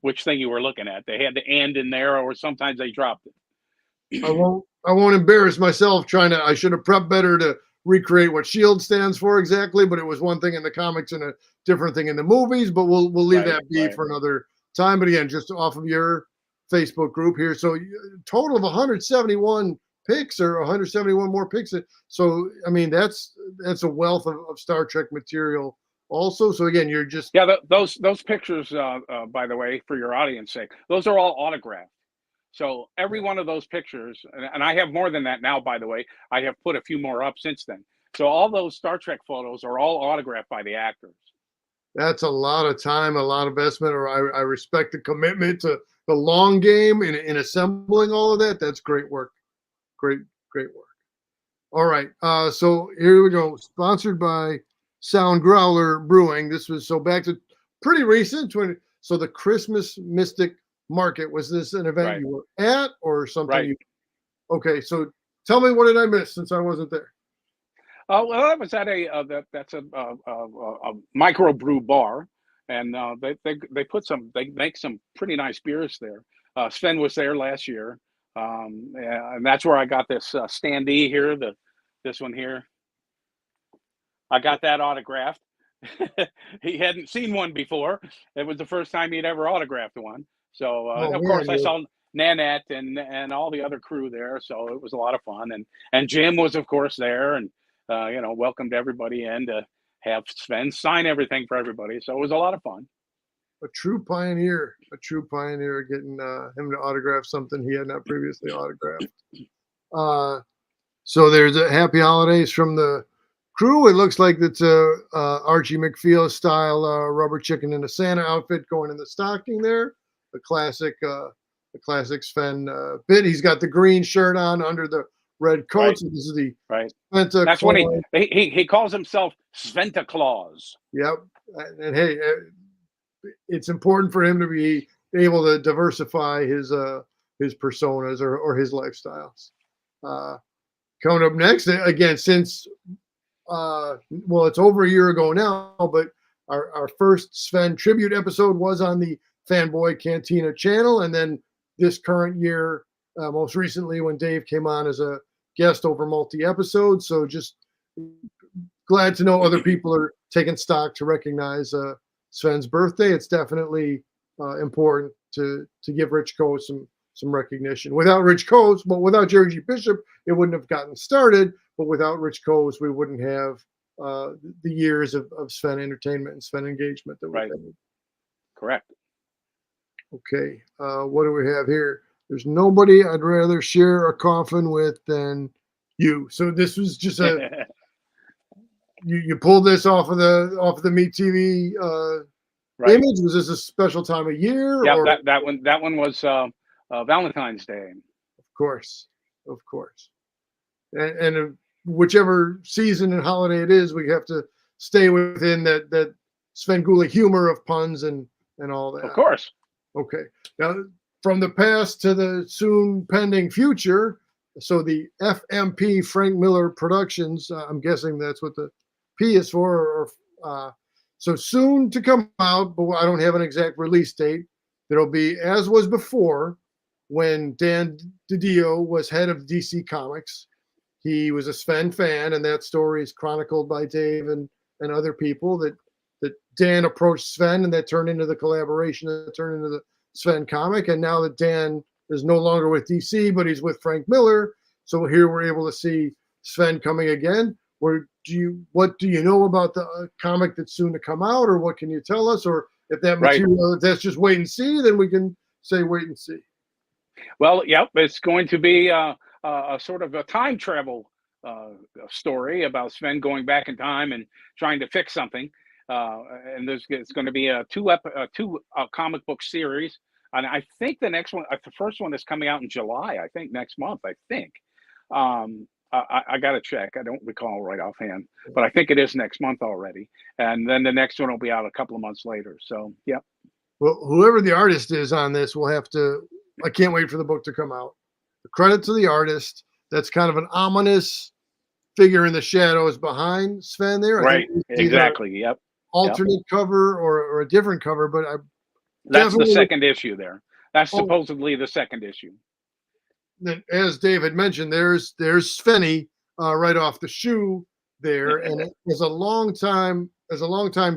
which thing you were looking at. They had the "and" in there, or sometimes they dropped it. I won't embarrass myself I should have prepped better to recreate what Shield stands for exactly, but it was one thing in the comics and a different thing in the movies. But we'll leave that be for another time. But again, just off of your Facebook group here, so total of 171 picks, or 171 more picks. So I mean, that's a wealth of Star Trek material also. So again, you're just those pictures, by the way, for your audience sake, those are all autographed. So every one of those pictures, and I have more than that now, by the way, I have put a few more up since then. So all those Star Trek photos are all autographed by the actors. That's a lot of time, a lot of investment, or I respect the commitment to the long game in assembling all of that. That's great work. Great work. All right. So here we go. Sponsored by Sound Growler Brewing. This was back to pretty recent. So the Christmas Mystic Market, was this an event you were at or something? Right. Okay. So tell me, what did I miss since I wasn't there? Well, that was at that's a microbrew bar, and they make some pretty nice beers there. Sven was there last year. And that's where I got this standee here, this one here. I got that autographed. He hadn't seen one before. It was the first time he'd ever autographed one. So of course I saw Nanette and all the other crew there. So it was a lot of fun. And Jim was of course there, and welcomed everybody in to have Sven sign everything for everybody. So it was a lot of fun. A true pioneer getting him to autograph something he had not previously autographed. So there's a happy holidays from the crew. It looks like it's a Archie McPhee style rubber chicken in a Santa outfit going in the stocking there. The classic Sven bit. He's got the green shirt on under the red coat. Right. So this is the Santa. That's when he calls himself Sventa Claus. Yep. And hey, it's important for him to be able to diversify his personas or his lifestyles. Coming up next, again, since it's over a year ago now, but our first Sven tribute episode was on the Fanboy Cantina channel, and then this current year, most recently when Dave came on as a guest over multi-episodes. So just glad to know other people are taking stock to recognize Sven's birthday. It's definitely important to give Rich Coe some recognition. Without Rich Coe, without Jerry G. Bishop, it wouldn't have gotten started. But without Rich Coe, we wouldn't have the years of Sven entertainment and Sven engagement that we had. Correct. Okay, what do we have here? There's nobody I'd rather share a coffin with than you. So this was just you pulled this off of the Meet TV image. Was this a special time of year? Yeah, that one was Valentine's Day. Of course. And whichever season and holiday it is, we have to stay within that Svengoolie humor of puns and all that. Of course. Okay. Now, from the past to the soon pending future, so the FMP Frank Miller Productions, I'm guessing that's what the P is for, or So soon to come out, but I don't have an exact release date. There'll be, as was before, when Dan DiDio was head of DC Comics. He was a Sven fan, and that story is chronicled by Dave and other people that Dan approached Sven, and that turned into the collaboration that turned into the Sven comic. And now that Dan is no longer with DC, but he's with Frank Miller, so here we're able to see Sven coming again. What do you know about the comic that's soon to come out, or what can you tell us? Or if that material, if that's just wait and see, then we can say wait and see. Well, yep, it's going to be a sort of a time travel story about Sven going back in time and trying to fix something. And it's going to be a two comic book series. And I think the next one, the first one is coming out in July, I think next month, I think. I got to check. I don't recall right offhand, but I think it is next month already. And then the next one will be out a couple of months later. So, yeah. Well, whoever the artist is on this will have to, I can't wait for the book to come out. The credit to the artist. That's kind of an ominous figure in the shadows behind Sven there. Right. Exactly. Yep. Alternate cover or a different cover, but that's the second issue there. That's supposedly the second issue. As Dave had mentioned, there's Svenny right off the shoe there, and as a long time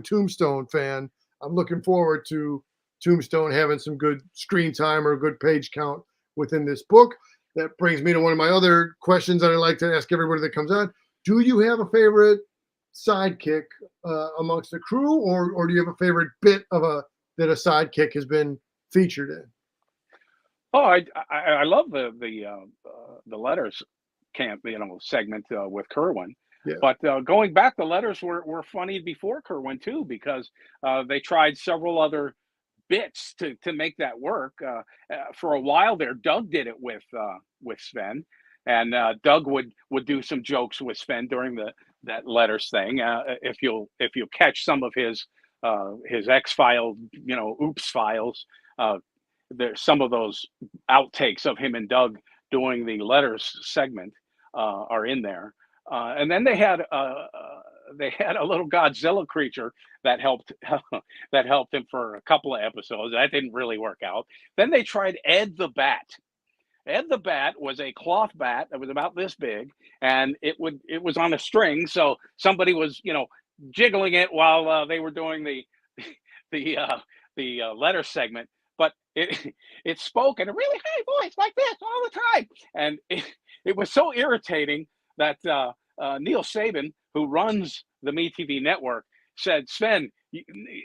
Tombstone fan, I'm looking forward to Tombstone having some good screen time or a good page count within this book. That brings me to one of my other questions that I like to ask everybody that comes on. Do you have a favorite sidekick amongst the crew, or do you have a favorite bit of that a sidekick has been featured in? Oh, I love the letters camp, segment with Kerwin. Yeah. But going back, the letters were funny before Kerwin too, because they tried several other bits to make that work. For a while there, Doug did it with Sven, and Doug would do some jokes with Sven during that letters thing. If you'll catch some of his X-File, Oops files. There's some of those outtakes of him and Doug doing the letters segment are in there, and then they had a little Godzilla creature that helped him for a couple of episodes. That didn't really work out. Then they tried Ed the Bat. Ed the Bat was a cloth bat that was about this big, and it was on a string, so somebody was jiggling it while they were doing the letter segment. But it spoke in a really high voice like this all the time. And it was so irritating that Neil Sabin, who runs the MeTV network, said, Sven,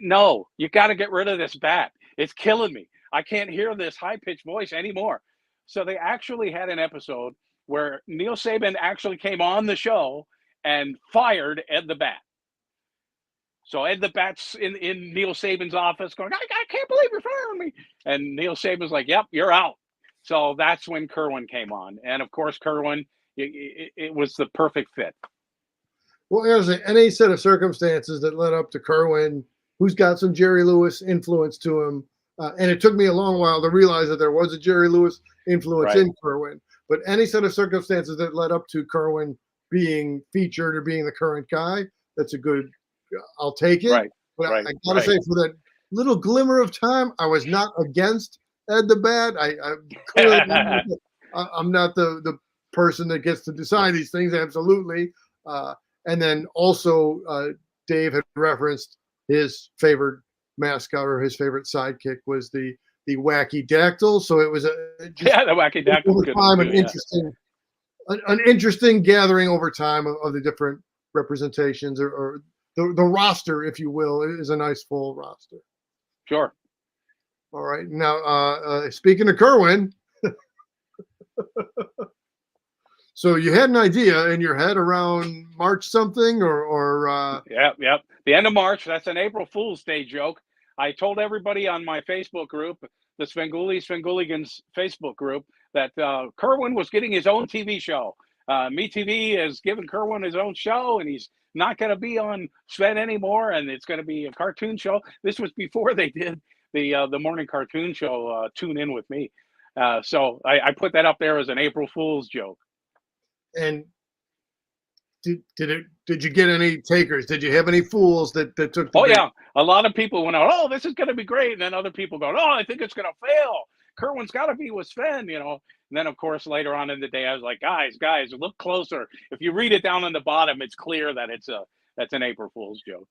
no, you got to get rid of this bat. It's killing me. I can't hear this high-pitched voice anymore. So they actually had an episode where Neil Sabin actually came on the show and fired Ed the Bat. So Ed the Bat's in Neil Sabin's office going, I can't believe you're firing me. And Neil Sabin's like, yep, you're out. So that's when Kerwin came on. And of course, Kerwin, it was the perfect fit. Well, there's any set of circumstances that led up to Kerwin, who's got some Jerry Lewis influence to him. And it took me a long while to realize that there was a Jerry Lewis influence in Kerwin. But any set of circumstances that led up to Kerwin being featured or being the current guy, that's a good, I'll take it. Right. But I got to say, for that little glimmer of time, I was not against Ed the Bat. I'm not the person that gets to decide these things, absolutely. And then also, Dave had referenced his favorite mascot or his favorite sidekick was the Wacky Dactyl. So it was the Wacky Dactyl. An interesting gathering over time of the different representations or the roster, if you will, is a nice full roster. Sure. All right. Now, speaking of Kerwin, so you had an idea in your head around March something or Yep. The end of March. That's an April Fool's Day joke. I told everybody on my Facebook group, the Svengooligans Facebook group, that Kerwin was getting his own TV show. MeTV has given Kerwin his own show, and he's not going to be on Sven anymore, and it's going to be a cartoon show. This was before they did the morning cartoon show, Tune In With Me. So I put that up there as an April Fool's joke. And Did you get any takers? Did you have any fools that took the Oh bait? yeah, a lot of people went out. Oh, this is going to be great, and then other people go, oh, I think it's going to fail. Kerwin's got to be with Sven, you know. And then of course later on in the day, I was like, guys, look closer. If you read it down on the bottom, it's clear that that's an April Fool's joke.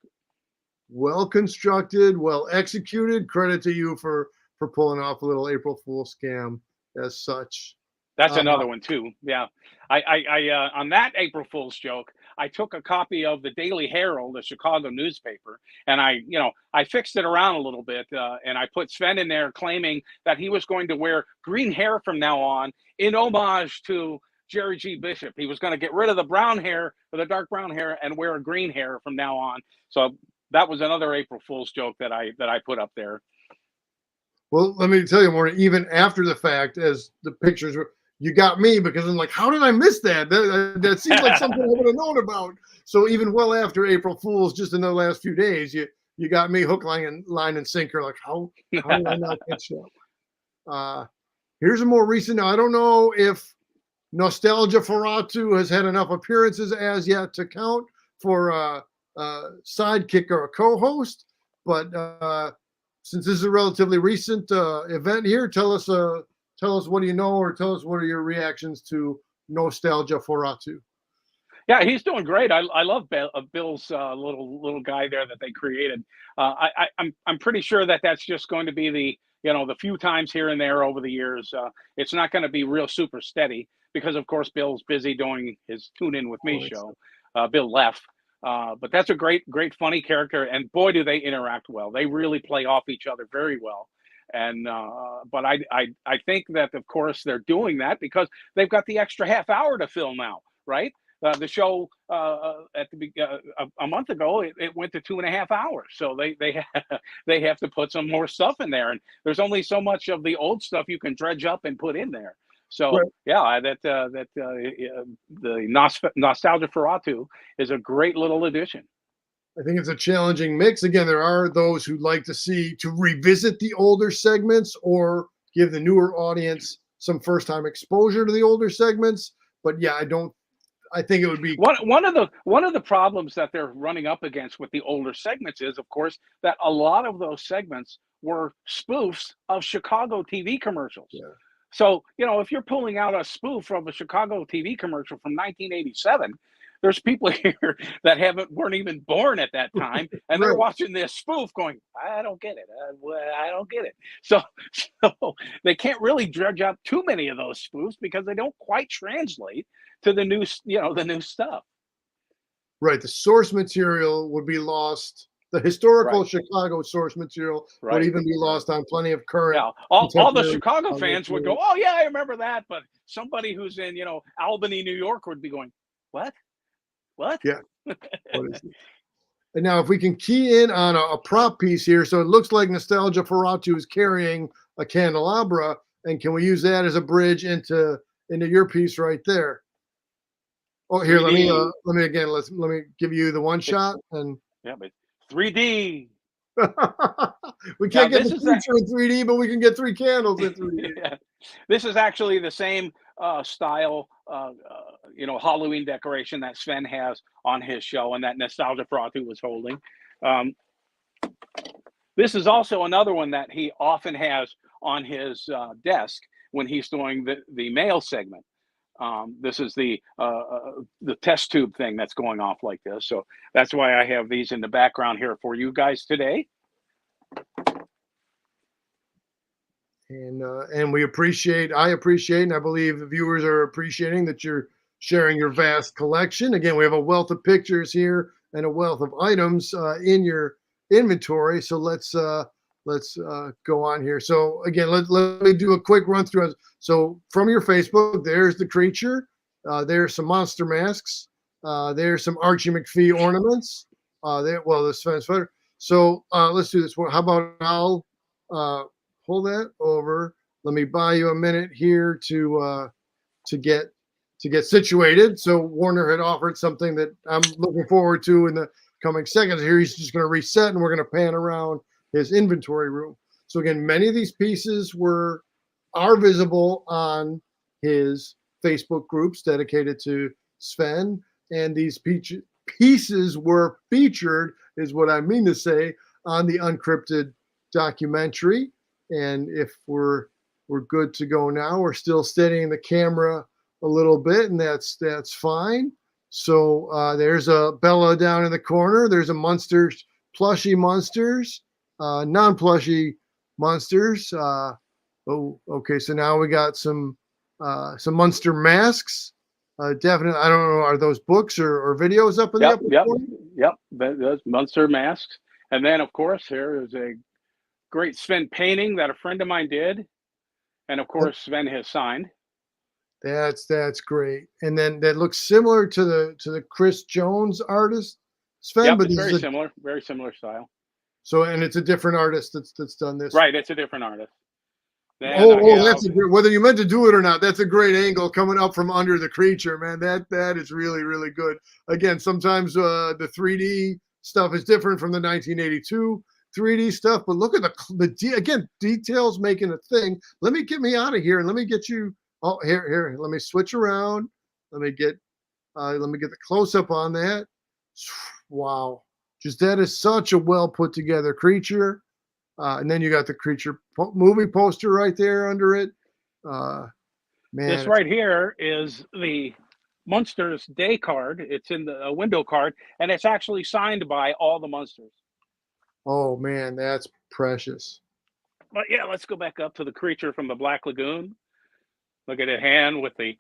Well constructed, well executed. Credit to you for pulling off a little April Fool's scam as such. That's another one too. Yeah, I on that April Fool's joke, I took a copy of the Daily Herald, the Chicago newspaper, and I fixed it around a little bit, and I put Sven in there claiming that he was going to wear green hair from now on in homage to Jerry G. Bishop. He was going to get rid of the brown hair or the dark brown hair and wear a green hair from now on. So that was another April Fool's joke that I put up there. Well, let me tell you more. Even after the fact, as the pictures were, you got me because I'm like, how did I miss that? That seems like something I would have known about. So even well after April Fool's, just in the last few days, you got me hook, line, and sinker. Like, how did I not catch that? Here's a more recent. Now, I don't know if Nostalgia Ferratu has had enough appearances as yet to count for a sidekick or a co-host, but since this is a relatively recent event here, tell us what do you know, or tell us what are your reactions to Nostalgia Ferratu. Yeah, he's doing great. I love Bill's little guy there that they created. I'm pretty sure that that's just going to be the few times here and there over the years. It's not going to be real super steady because of course Bill's busy doing his Tune In With Me show. Bill left. But that's a great funny character, and boy do they interact well. They really play off each other very well. And but I think that of course they're doing that because they've got the extra half hour to fill now, right? The show at a month ago it went to 2.5 hours, so they have to put some more stuff in there, and there's only so much of the old stuff you can dredge up and put in there. So right. Yeah, the Nostalgia Ferratu is a great little addition. I think it's a challenging mix. Again, there are those who like to revisit the older segments or give the newer audience some first-time exposure to the older segments. But yeah, I think it would be one of the problems that they're running up against with the older segments is, of course, that a lot of those segments were spoofs of Chicago TV commercials. Yeah. So, if you're pulling out a spoof of a Chicago TV commercial from 1987, there's people here that weren't even born at that time, and they're watching this spoof going, I don't get it. I don't get it. So they can't really dredge up too many of those spoofs because they don't quite translate to the new stuff. Right. The source material would be lost. The historical Chicago source material would even be lost on plenty of current. Yeah, all the Chicago fans would go, oh, yeah, I remember that. But somebody who's in, Albany, New York would be going, what? Yeah. What is it? And now if we can key in on a prop piece here. So it looks like Nostalgia Ferratu is carrying a candelabra. And can we use that as a bridge into your piece right there? Oh, here, 3D. let me give you the one shot. And yeah, but 3D. We can't get the picture in 3D, but we can get 3 candles in 3D. Yeah. This is actually the same style, Halloween decoration that Sven has on his show and that Nostalgia Ferratu was holding. This is also another one that he often has on his desk when he's doing the mail segment. This is the test tube thing that's going off like this. So that's why I have these in the background here for you guys today. And I appreciate, and I believe the viewers are appreciating that you're sharing your vast collection. Again, we have a wealth of pictures here and a wealth of items in your inventory. So let's go on here. So again, let me do a quick run through. So from your Facebook, there's the creature. There's some monster masks. There's some Archie McPhee ornaments. The Sven sweater. So let's do this. How about I'll pull that over. Let me buy you a minute here to get situated. So Warner had offered something that I'm looking forward to in the coming seconds. Here he's just going to reset, and we're going to pan around his inventory room. So again, many of these pieces are visible on his Facebook groups dedicated to Sven, and these pieces were featured, is what I mean to say, on the Uncrypted documentary. And if we're good to go now, we're still steadying the camera a little bit, and that's fine. So there's a Bella down in the corner. There's a Munsters, plushie Munsters, non-plushie Munsters. Oh, okay. So now we got some Munster masks. Definitely. I don't know. Are those books or videos up in the upper corner? Yep. Those Munster masks. And then, of course, here is a great Sven painting that a friend of mine did, and of course, Sven has signed. That's great. And then that looks similar to the Chris Jones artist, Sven, Yep, but it's very similar style. So, and it's a different artist that's done this. Right, it's a different artist. Then that's whether you meant to do it or not. That's a great angle coming up from under the creature, man. That is really, really good. Again, sometimes the 3D stuff is different from the 1982 3D stuff, but look at the details making a thing. Let me get me out of here and let me get you. Oh, here. Let me switch around. Let me get the close up on that. Wow, just that is such a well put together creature. And then you got the creature movie poster right there under it. Man, this right here is the Munsters Day card. It's in the window card, and it's actually signed by all the Munsters. Oh man, that's precious. But yeah, let's go back up to the creature from the Black Lagoon. Look at it, hand with the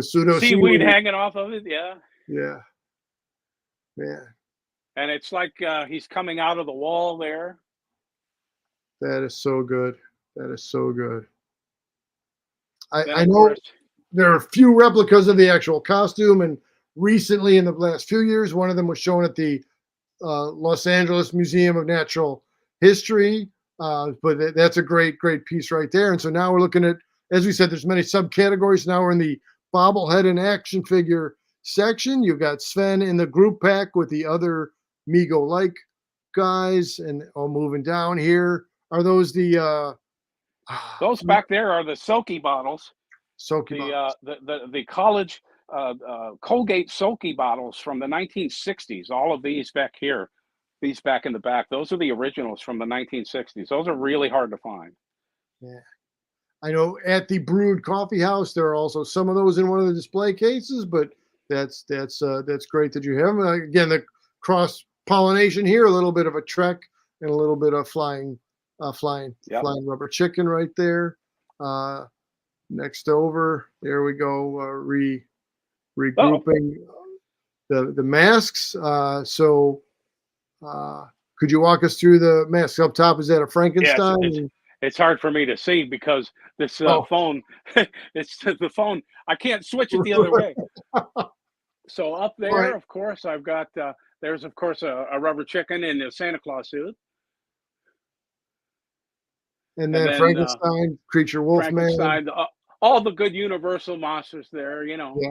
pseudo seaweed hanging off of it. Yeah. Yeah. Man. And it's like he's coming out of the wall there. That is so good. That is so good. I know there are a few replicas of the actual costume, and recently in the last few years, one of them was shown at the Los Angeles Museum of Natural History. But that's a great piece right there. And so now we're looking at, as we said, there's many subcategories. Now we're in the bobblehead and action figure section. You've got Sven in the group pack with the other Mego-like guys, and all moving down here. Are those the those back there are the Soaky bottles. Bottles. The college Colgate Soaky bottles from the 1960s. All of these back here, these back in the back, those are the originals from the 1960s. Those are really hard to find. Yeah. I know at the Brewed Coffee House there are also some of those in one of the display cases, but that's great that you have them. Again, the cross pollination here, a little bit of a Trek and a little bit of flying rubber chicken right there. Next over, there we go. Regrouping the masks. Could you walk us through the mask up top? Is that a Frankenstein? Yes, it's hard for me to see because this phone, it's the phone. I can't switch it the other way. So up there, right. Of course, I've got, there's, of course, a rubber chicken in a Santa Claus suit. And then Frankenstein, Creature Wolfman. Frankenstein, all the good Universal monsters there, you know. Yeah.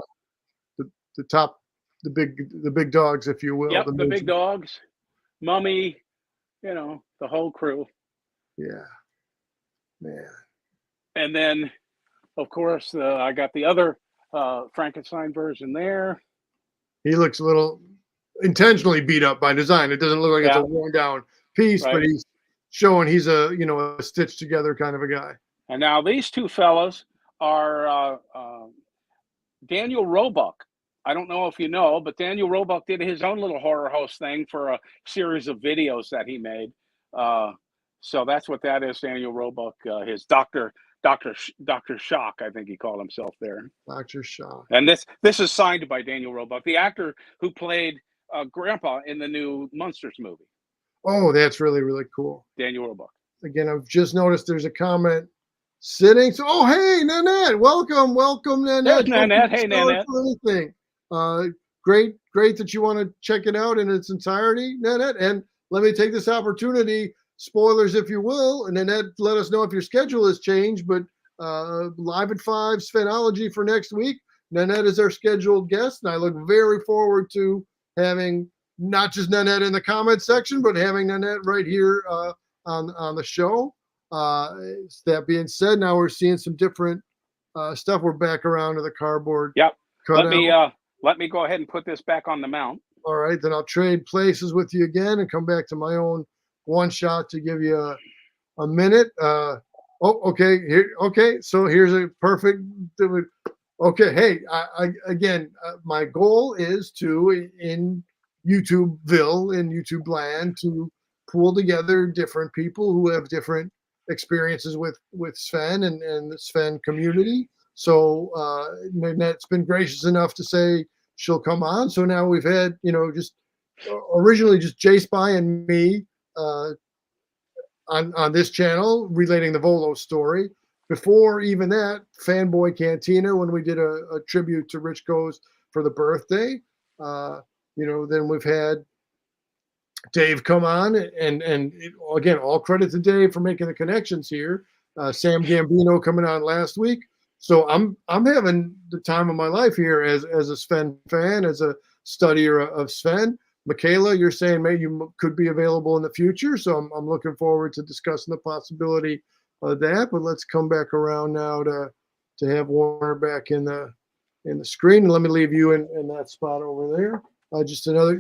The top, the big dogs, if you will. Yep, the big dogs, Mummy, you know, the whole crew. Yeah. Man. And then, of course, I got the other Frankenstein version there. He looks a little intentionally beat up by design. It doesn't look like it's a worn down piece, right. But he's showing he's a stitched together kind of a guy. And now these two fellas are Daniel Roebuck. I don't know if you know, but Daniel Roebuck did his own little horror host thing for a series of videos that he made. So that's what that is, Daniel Roebuck, his Dr. Shock, I think he called himself there. Dr. Shock. And this is signed by Daniel Roebuck, the actor who played Grandpa in the new Munsters movie. Oh, that's really, really cool. Daniel Roebuck. Again, I've just noticed there's a comment sitting. So, oh, hey, Nanette. Welcome, Nanette. There's Nanette. Hey, Nanette. Great that you want to check it out in its entirety, Nanette. And let me take this opportunity, spoilers if you will, and Nanette, let us know if your schedule has changed, but live at 5, Sven-ology for next week. Nanette is our scheduled guest, and I look very forward to having not just Nanette in the comment section, but having Nanette right here on the show. That being said, now we're seeing some different stuff. We're back around to the cardboard. Yep. let me go ahead and put this back on the mount. All right, then I'll trade places with you again and come back to my own one shot to give you a minute. Okay. Here. Okay. So here's a perfect. Okay. Hey, again, my goal is to in YouTubeville, in YouTube land, to pull together different people who have different experiences with Sven and the Sven community. So Nanette's been gracious enough to say she'll come on. So now we've had, just originally just J Spy and me on this channel relating the Volo story. Before even that, Fanboy Cantina, when we did a tribute to Rich Goes for the birthday. Then we've had Dave come on, and again, all credit to Dave for making the connections here. Sam Gambino coming on last week. So I'm having the time of my life here as a Sven fan, as a studier of Sven. Michaela, you're saying maybe you could be available in the future, so I'm looking forward to discussing the possibility of that. But let's come back around now to have Warner back in the screen. And let me leave you in that spot over there. Just another,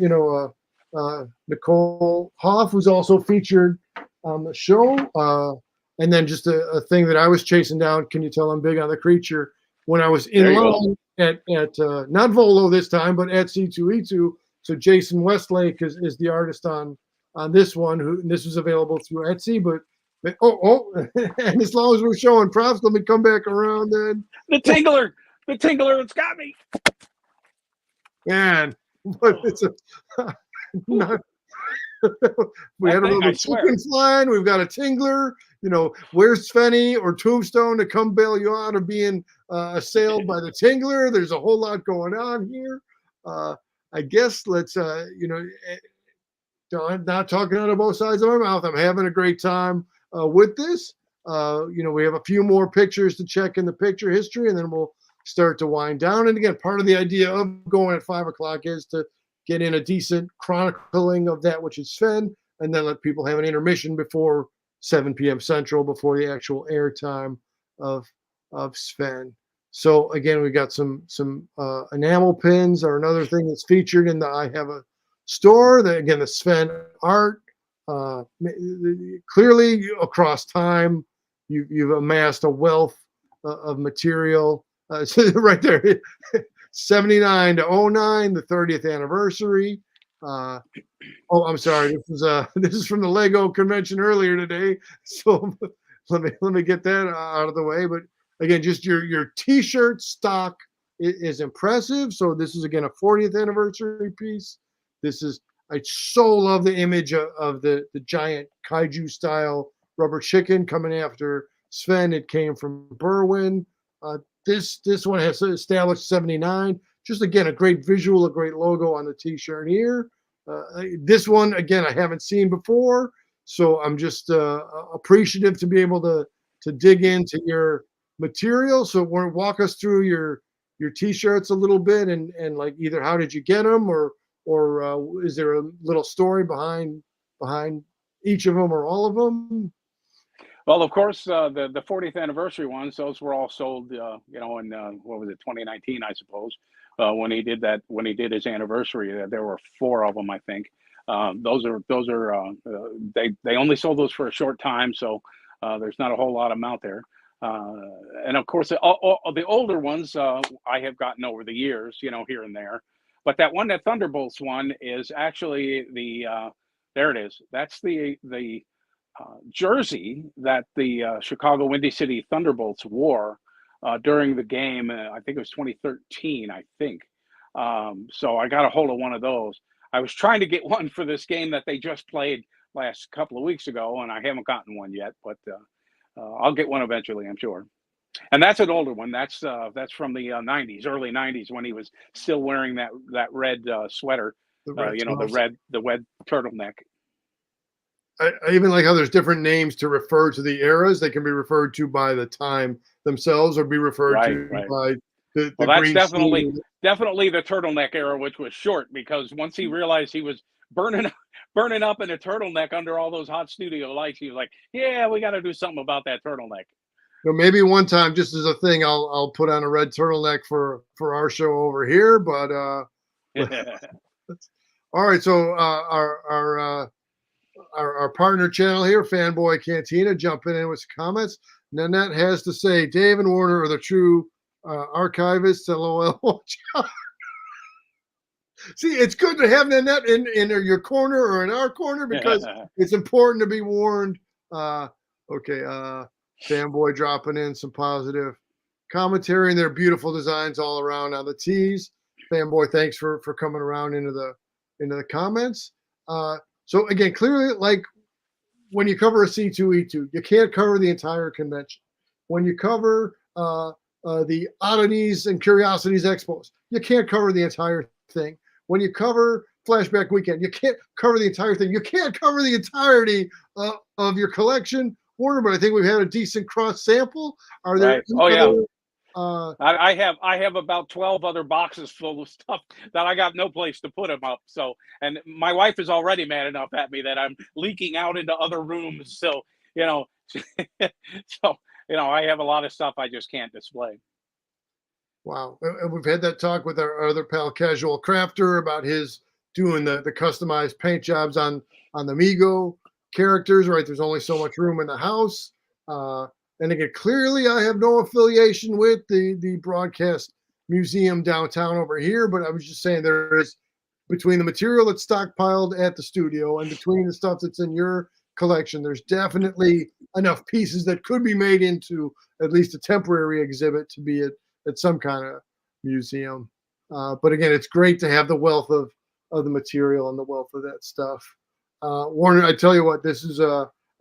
Nicole Hoff, who's also featured on the show. And then just a thing that I was chasing down. Can you tell I'm big on the creature? When I was in line at not Volo this time, but at C2E2. So Jason Westlake is the artist on this one. And this was available through Etsy. But and as long as we're showing props, let me come back around then. The Tingler, it's got me. Man, but it's not. We had a little chicken flying. We've got a Tingler. Where's Svenny or Tombstone to come bail you out of being assailed by the Tingler? There's a whole lot going on here. I guess let's, I'm not talking out of both sides of my mouth. I'm having a great time with this. We have a few more pictures to check in the picture history, and then we'll start to wind down. And again, part of the idea of going at 5 o'clock is to get in a decent chronicling of that which is Sven, and then let people have an intermission before 7 p.m. Central, before the actual airtime of Sven. So again, we got some enamel pins are another thing that's featured in the I Have a Store. The Sven art, clearly across time, you've amassed a wealth of material. Right there, 79 to 09, the 30th anniversary. I'm sorry. This is from the Lego convention earlier today. So let me get that out of the way. But again, just your T-shirt stock is impressive. So this is again a 40th anniversary piece. I so love the image of the giant kaiju style rubber chicken coming after Sven. It came from Berwyn. This one has established 79. Just again, a great visual, a great logo on the T-shirt here. This one, again, I haven't seen before, so I'm just appreciative to be able to dig into your material. So walk us through your T-shirts a little bit, and like either how did you get them, or is there a little story behind each of them or all of them? Well, of course, the 40th anniversary ones, those were all sold, in what was it, 2019, I suppose, when he did his anniversary. There were 4 of them, I think. Those are they only sold those for a short time, so there's not a whole lot of them out there. And of course, the older ones I have gotten over the years, here and there. But that one, that Thunderbolts one, is actually there it is. That's the jersey that the Chicago Windy City Thunderbolts wore during the game. I think it was 2013, I think. So I got a hold of one of those. I was trying to get one for this game that they just played last couple of weeks ago, and I haven't gotten one yet, but I'll get one eventually, I'm sure. And that's an older one. That's from the 90s, early 90s, when he was still wearing that red sweater, the red turtleneck. I even like how there's different names to refer to the eras. They can be referred to by the time themselves, or be referred to by the that's green definitely the turtleneck era, which was short, because once he realized he was burning up in a turtleneck under all those hot studio lights, he was like, yeah, we got to do something about that turtleneck. maybe one time, just as a thing, I'll put on a red turtleneck for our show over here. But all right. So our partner channel here, Fanboy Cantina, jumping in with some comments. Nanette has to say, Dave and Warner are the true archivists. LOL. See, it's good to have Nanette in your corner or in our corner because it's important to be warned. Okay, Fanboy dropping in some positive commentary, and their beautiful designs all around on the tees. Fanboy, thanks for coming around into the comments. So again, clearly, like when you cover a C2E2, you can't cover the entire convention. When you cover the oddities and curiosities expos, you can't cover the entire thing. When you cover Flashback Weekend, you can't cover the entire thing. You can't cover the entirety of your collection, Warner. But I think we've had a decent cross sample. Are there? Right. Oh yeah. I have about 12 other boxes full of stuff that I got no place to put them up. So, and my wife is already mad enough at me that I'm leaking out into other rooms. So, so, I have a lot of stuff I just can't display. Wow. And we've had that talk with our other pal, Casual Crafter, about his doing the customized paint jobs on the Mego characters, right? There's only so much room in the house. And again, clearly I have no affiliation with the broadcast museum downtown over here, but I was just saying there is, between the material that's stockpiled at the studio and between the stuff that's in your collection, there's definitely enough pieces that could be made into at least a temporary exhibit to be at some kind of museum. But again, it's great to have the wealth of the material and the wealth of that stuff. Warner, I tell you what, this is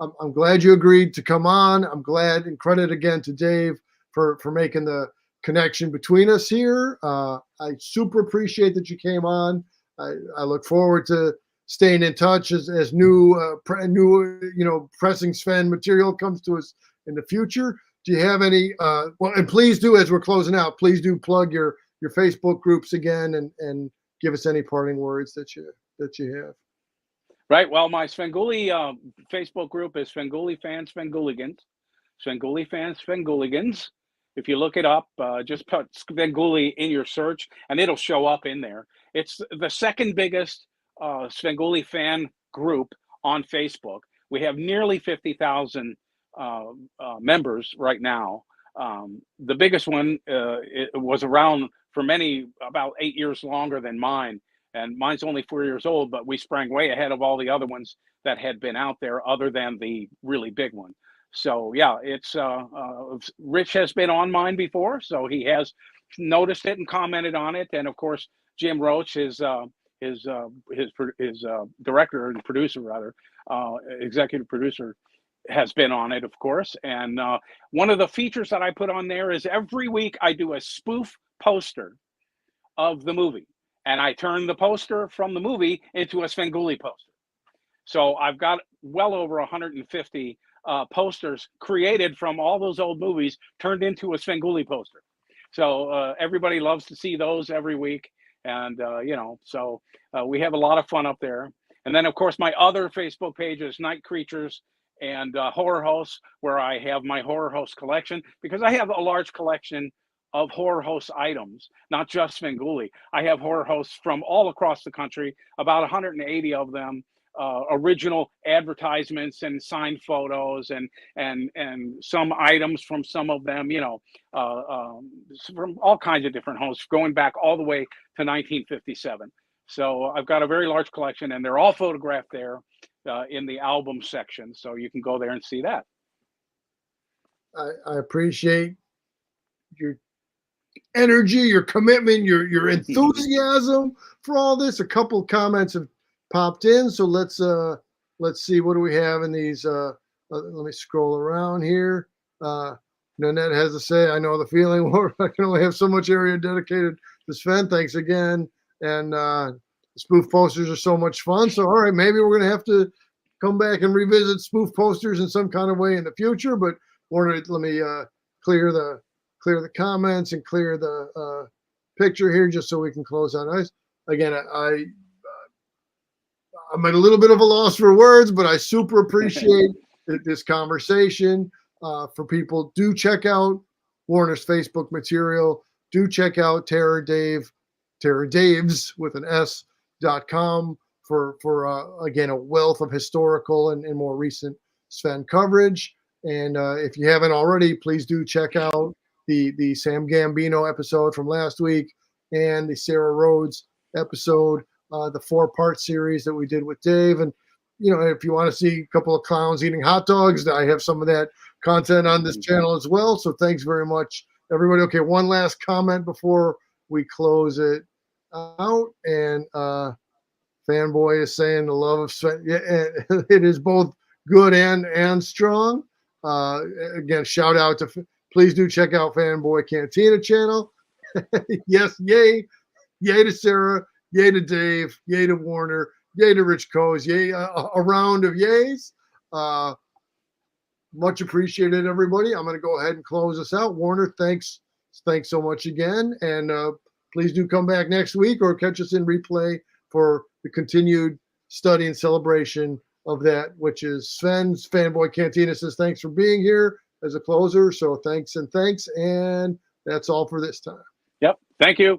I'm glad you agreed to come on. I'm glad, and credit again to Dave for making the connection between us here. I super appreciate that you came on. I look forward to staying in touch as new pressing Sven material comes to us in the future. Do you have any? Well, and please do, as we're closing out, please do plug your Facebook groups again and give us any parting words that you have. Right. Well, my Svengoolie Facebook group is Svengoolie Fans Svengooligans. Svengoolie Fans Svengooligans. If you look it up, just put Svengoolie in your search, and it'll show up in there. It's the second biggest Svengoolie fan group on Facebook. We have nearly 50,000 members right now. The biggest one it was around for many about 8 years longer than mine. And mine's only 4 years old, but we sprang way ahead of all the other ones that had been out there other than the really big one. So yeah, it's Rich has been on mine before, so he has noticed it and commented on it. And of course, Jim Roach, his director and producer, rather, executive producer, has been on it, of course. And one of the features that I put on there is every week I do a spoof poster of the movie. And I turn the poster from the movie into a Svengoolie poster. So I've got well over 150 posters created from all those old movies turned into a Svengoolie poster. So everybody loves to see those every week. And, so we have a lot of fun up there. And then, of course, my other Facebook page is Night Creatures and Horror Hosts, where I have my Horror Host collection, because I have a large collection of Horror Host items, not just Svengoolie. I have Horror Hosts from all across the country, about 180 of them, original advertisements and signed photos and some items from some of them, from all kinds of different hosts, going back all the way to 1957. So I've got a very large collection, and they're all photographed there in the album section. So you can go there and see that. I appreciate your energy, your commitment, your enthusiasm for all this. A couple comments have popped in, so let's see, what do we have in these? Let me scroll around here. Nanette has to say, I know the feeling. I can only have so much area dedicated to Sven. Thanks again. And spoof posters are so much fun. So all right, maybe we're gonna have to come back and revisit spoof posters in some kind of way in the future. But Warner, let me clear the comments and clear the picture here, just so we can close out. Again, I'm at a little bit of a loss for words, but I super appreciate this conversation. for people. Do check out Warner's Facebook material. Do check out Terror Daves with an S.com for again, a wealth of historical and more recent Sven coverage. And if you haven't already, please do check out the Sam Gambino episode from last week and the Sarah Rhodes episode, the 4-part series that we did with Dave. And, if you want to see a couple of clowns eating hot dogs, I have some of that content on this channel as well. So thanks very much, everybody. Okay, one last comment before we close it out. And Fanboy is saying the love of Sven. Yeah, it is both good and strong. Again, shout out to, please do check out Fanboy Cantina channel. Yes, yay to Sarah, yay to Dave, yay to Warner, yay to Rich Coes, yay, a round of yays. Much appreciated, everybody. I'm going to go ahead and close us out. Warner, thanks so much again. And please do come back next week or catch us in replay for the continued study and celebration of that, which is Sven's Fanboy Cantina says thanks for being here as a closer. So thanks. And that's all for this time. Yep. Thank you.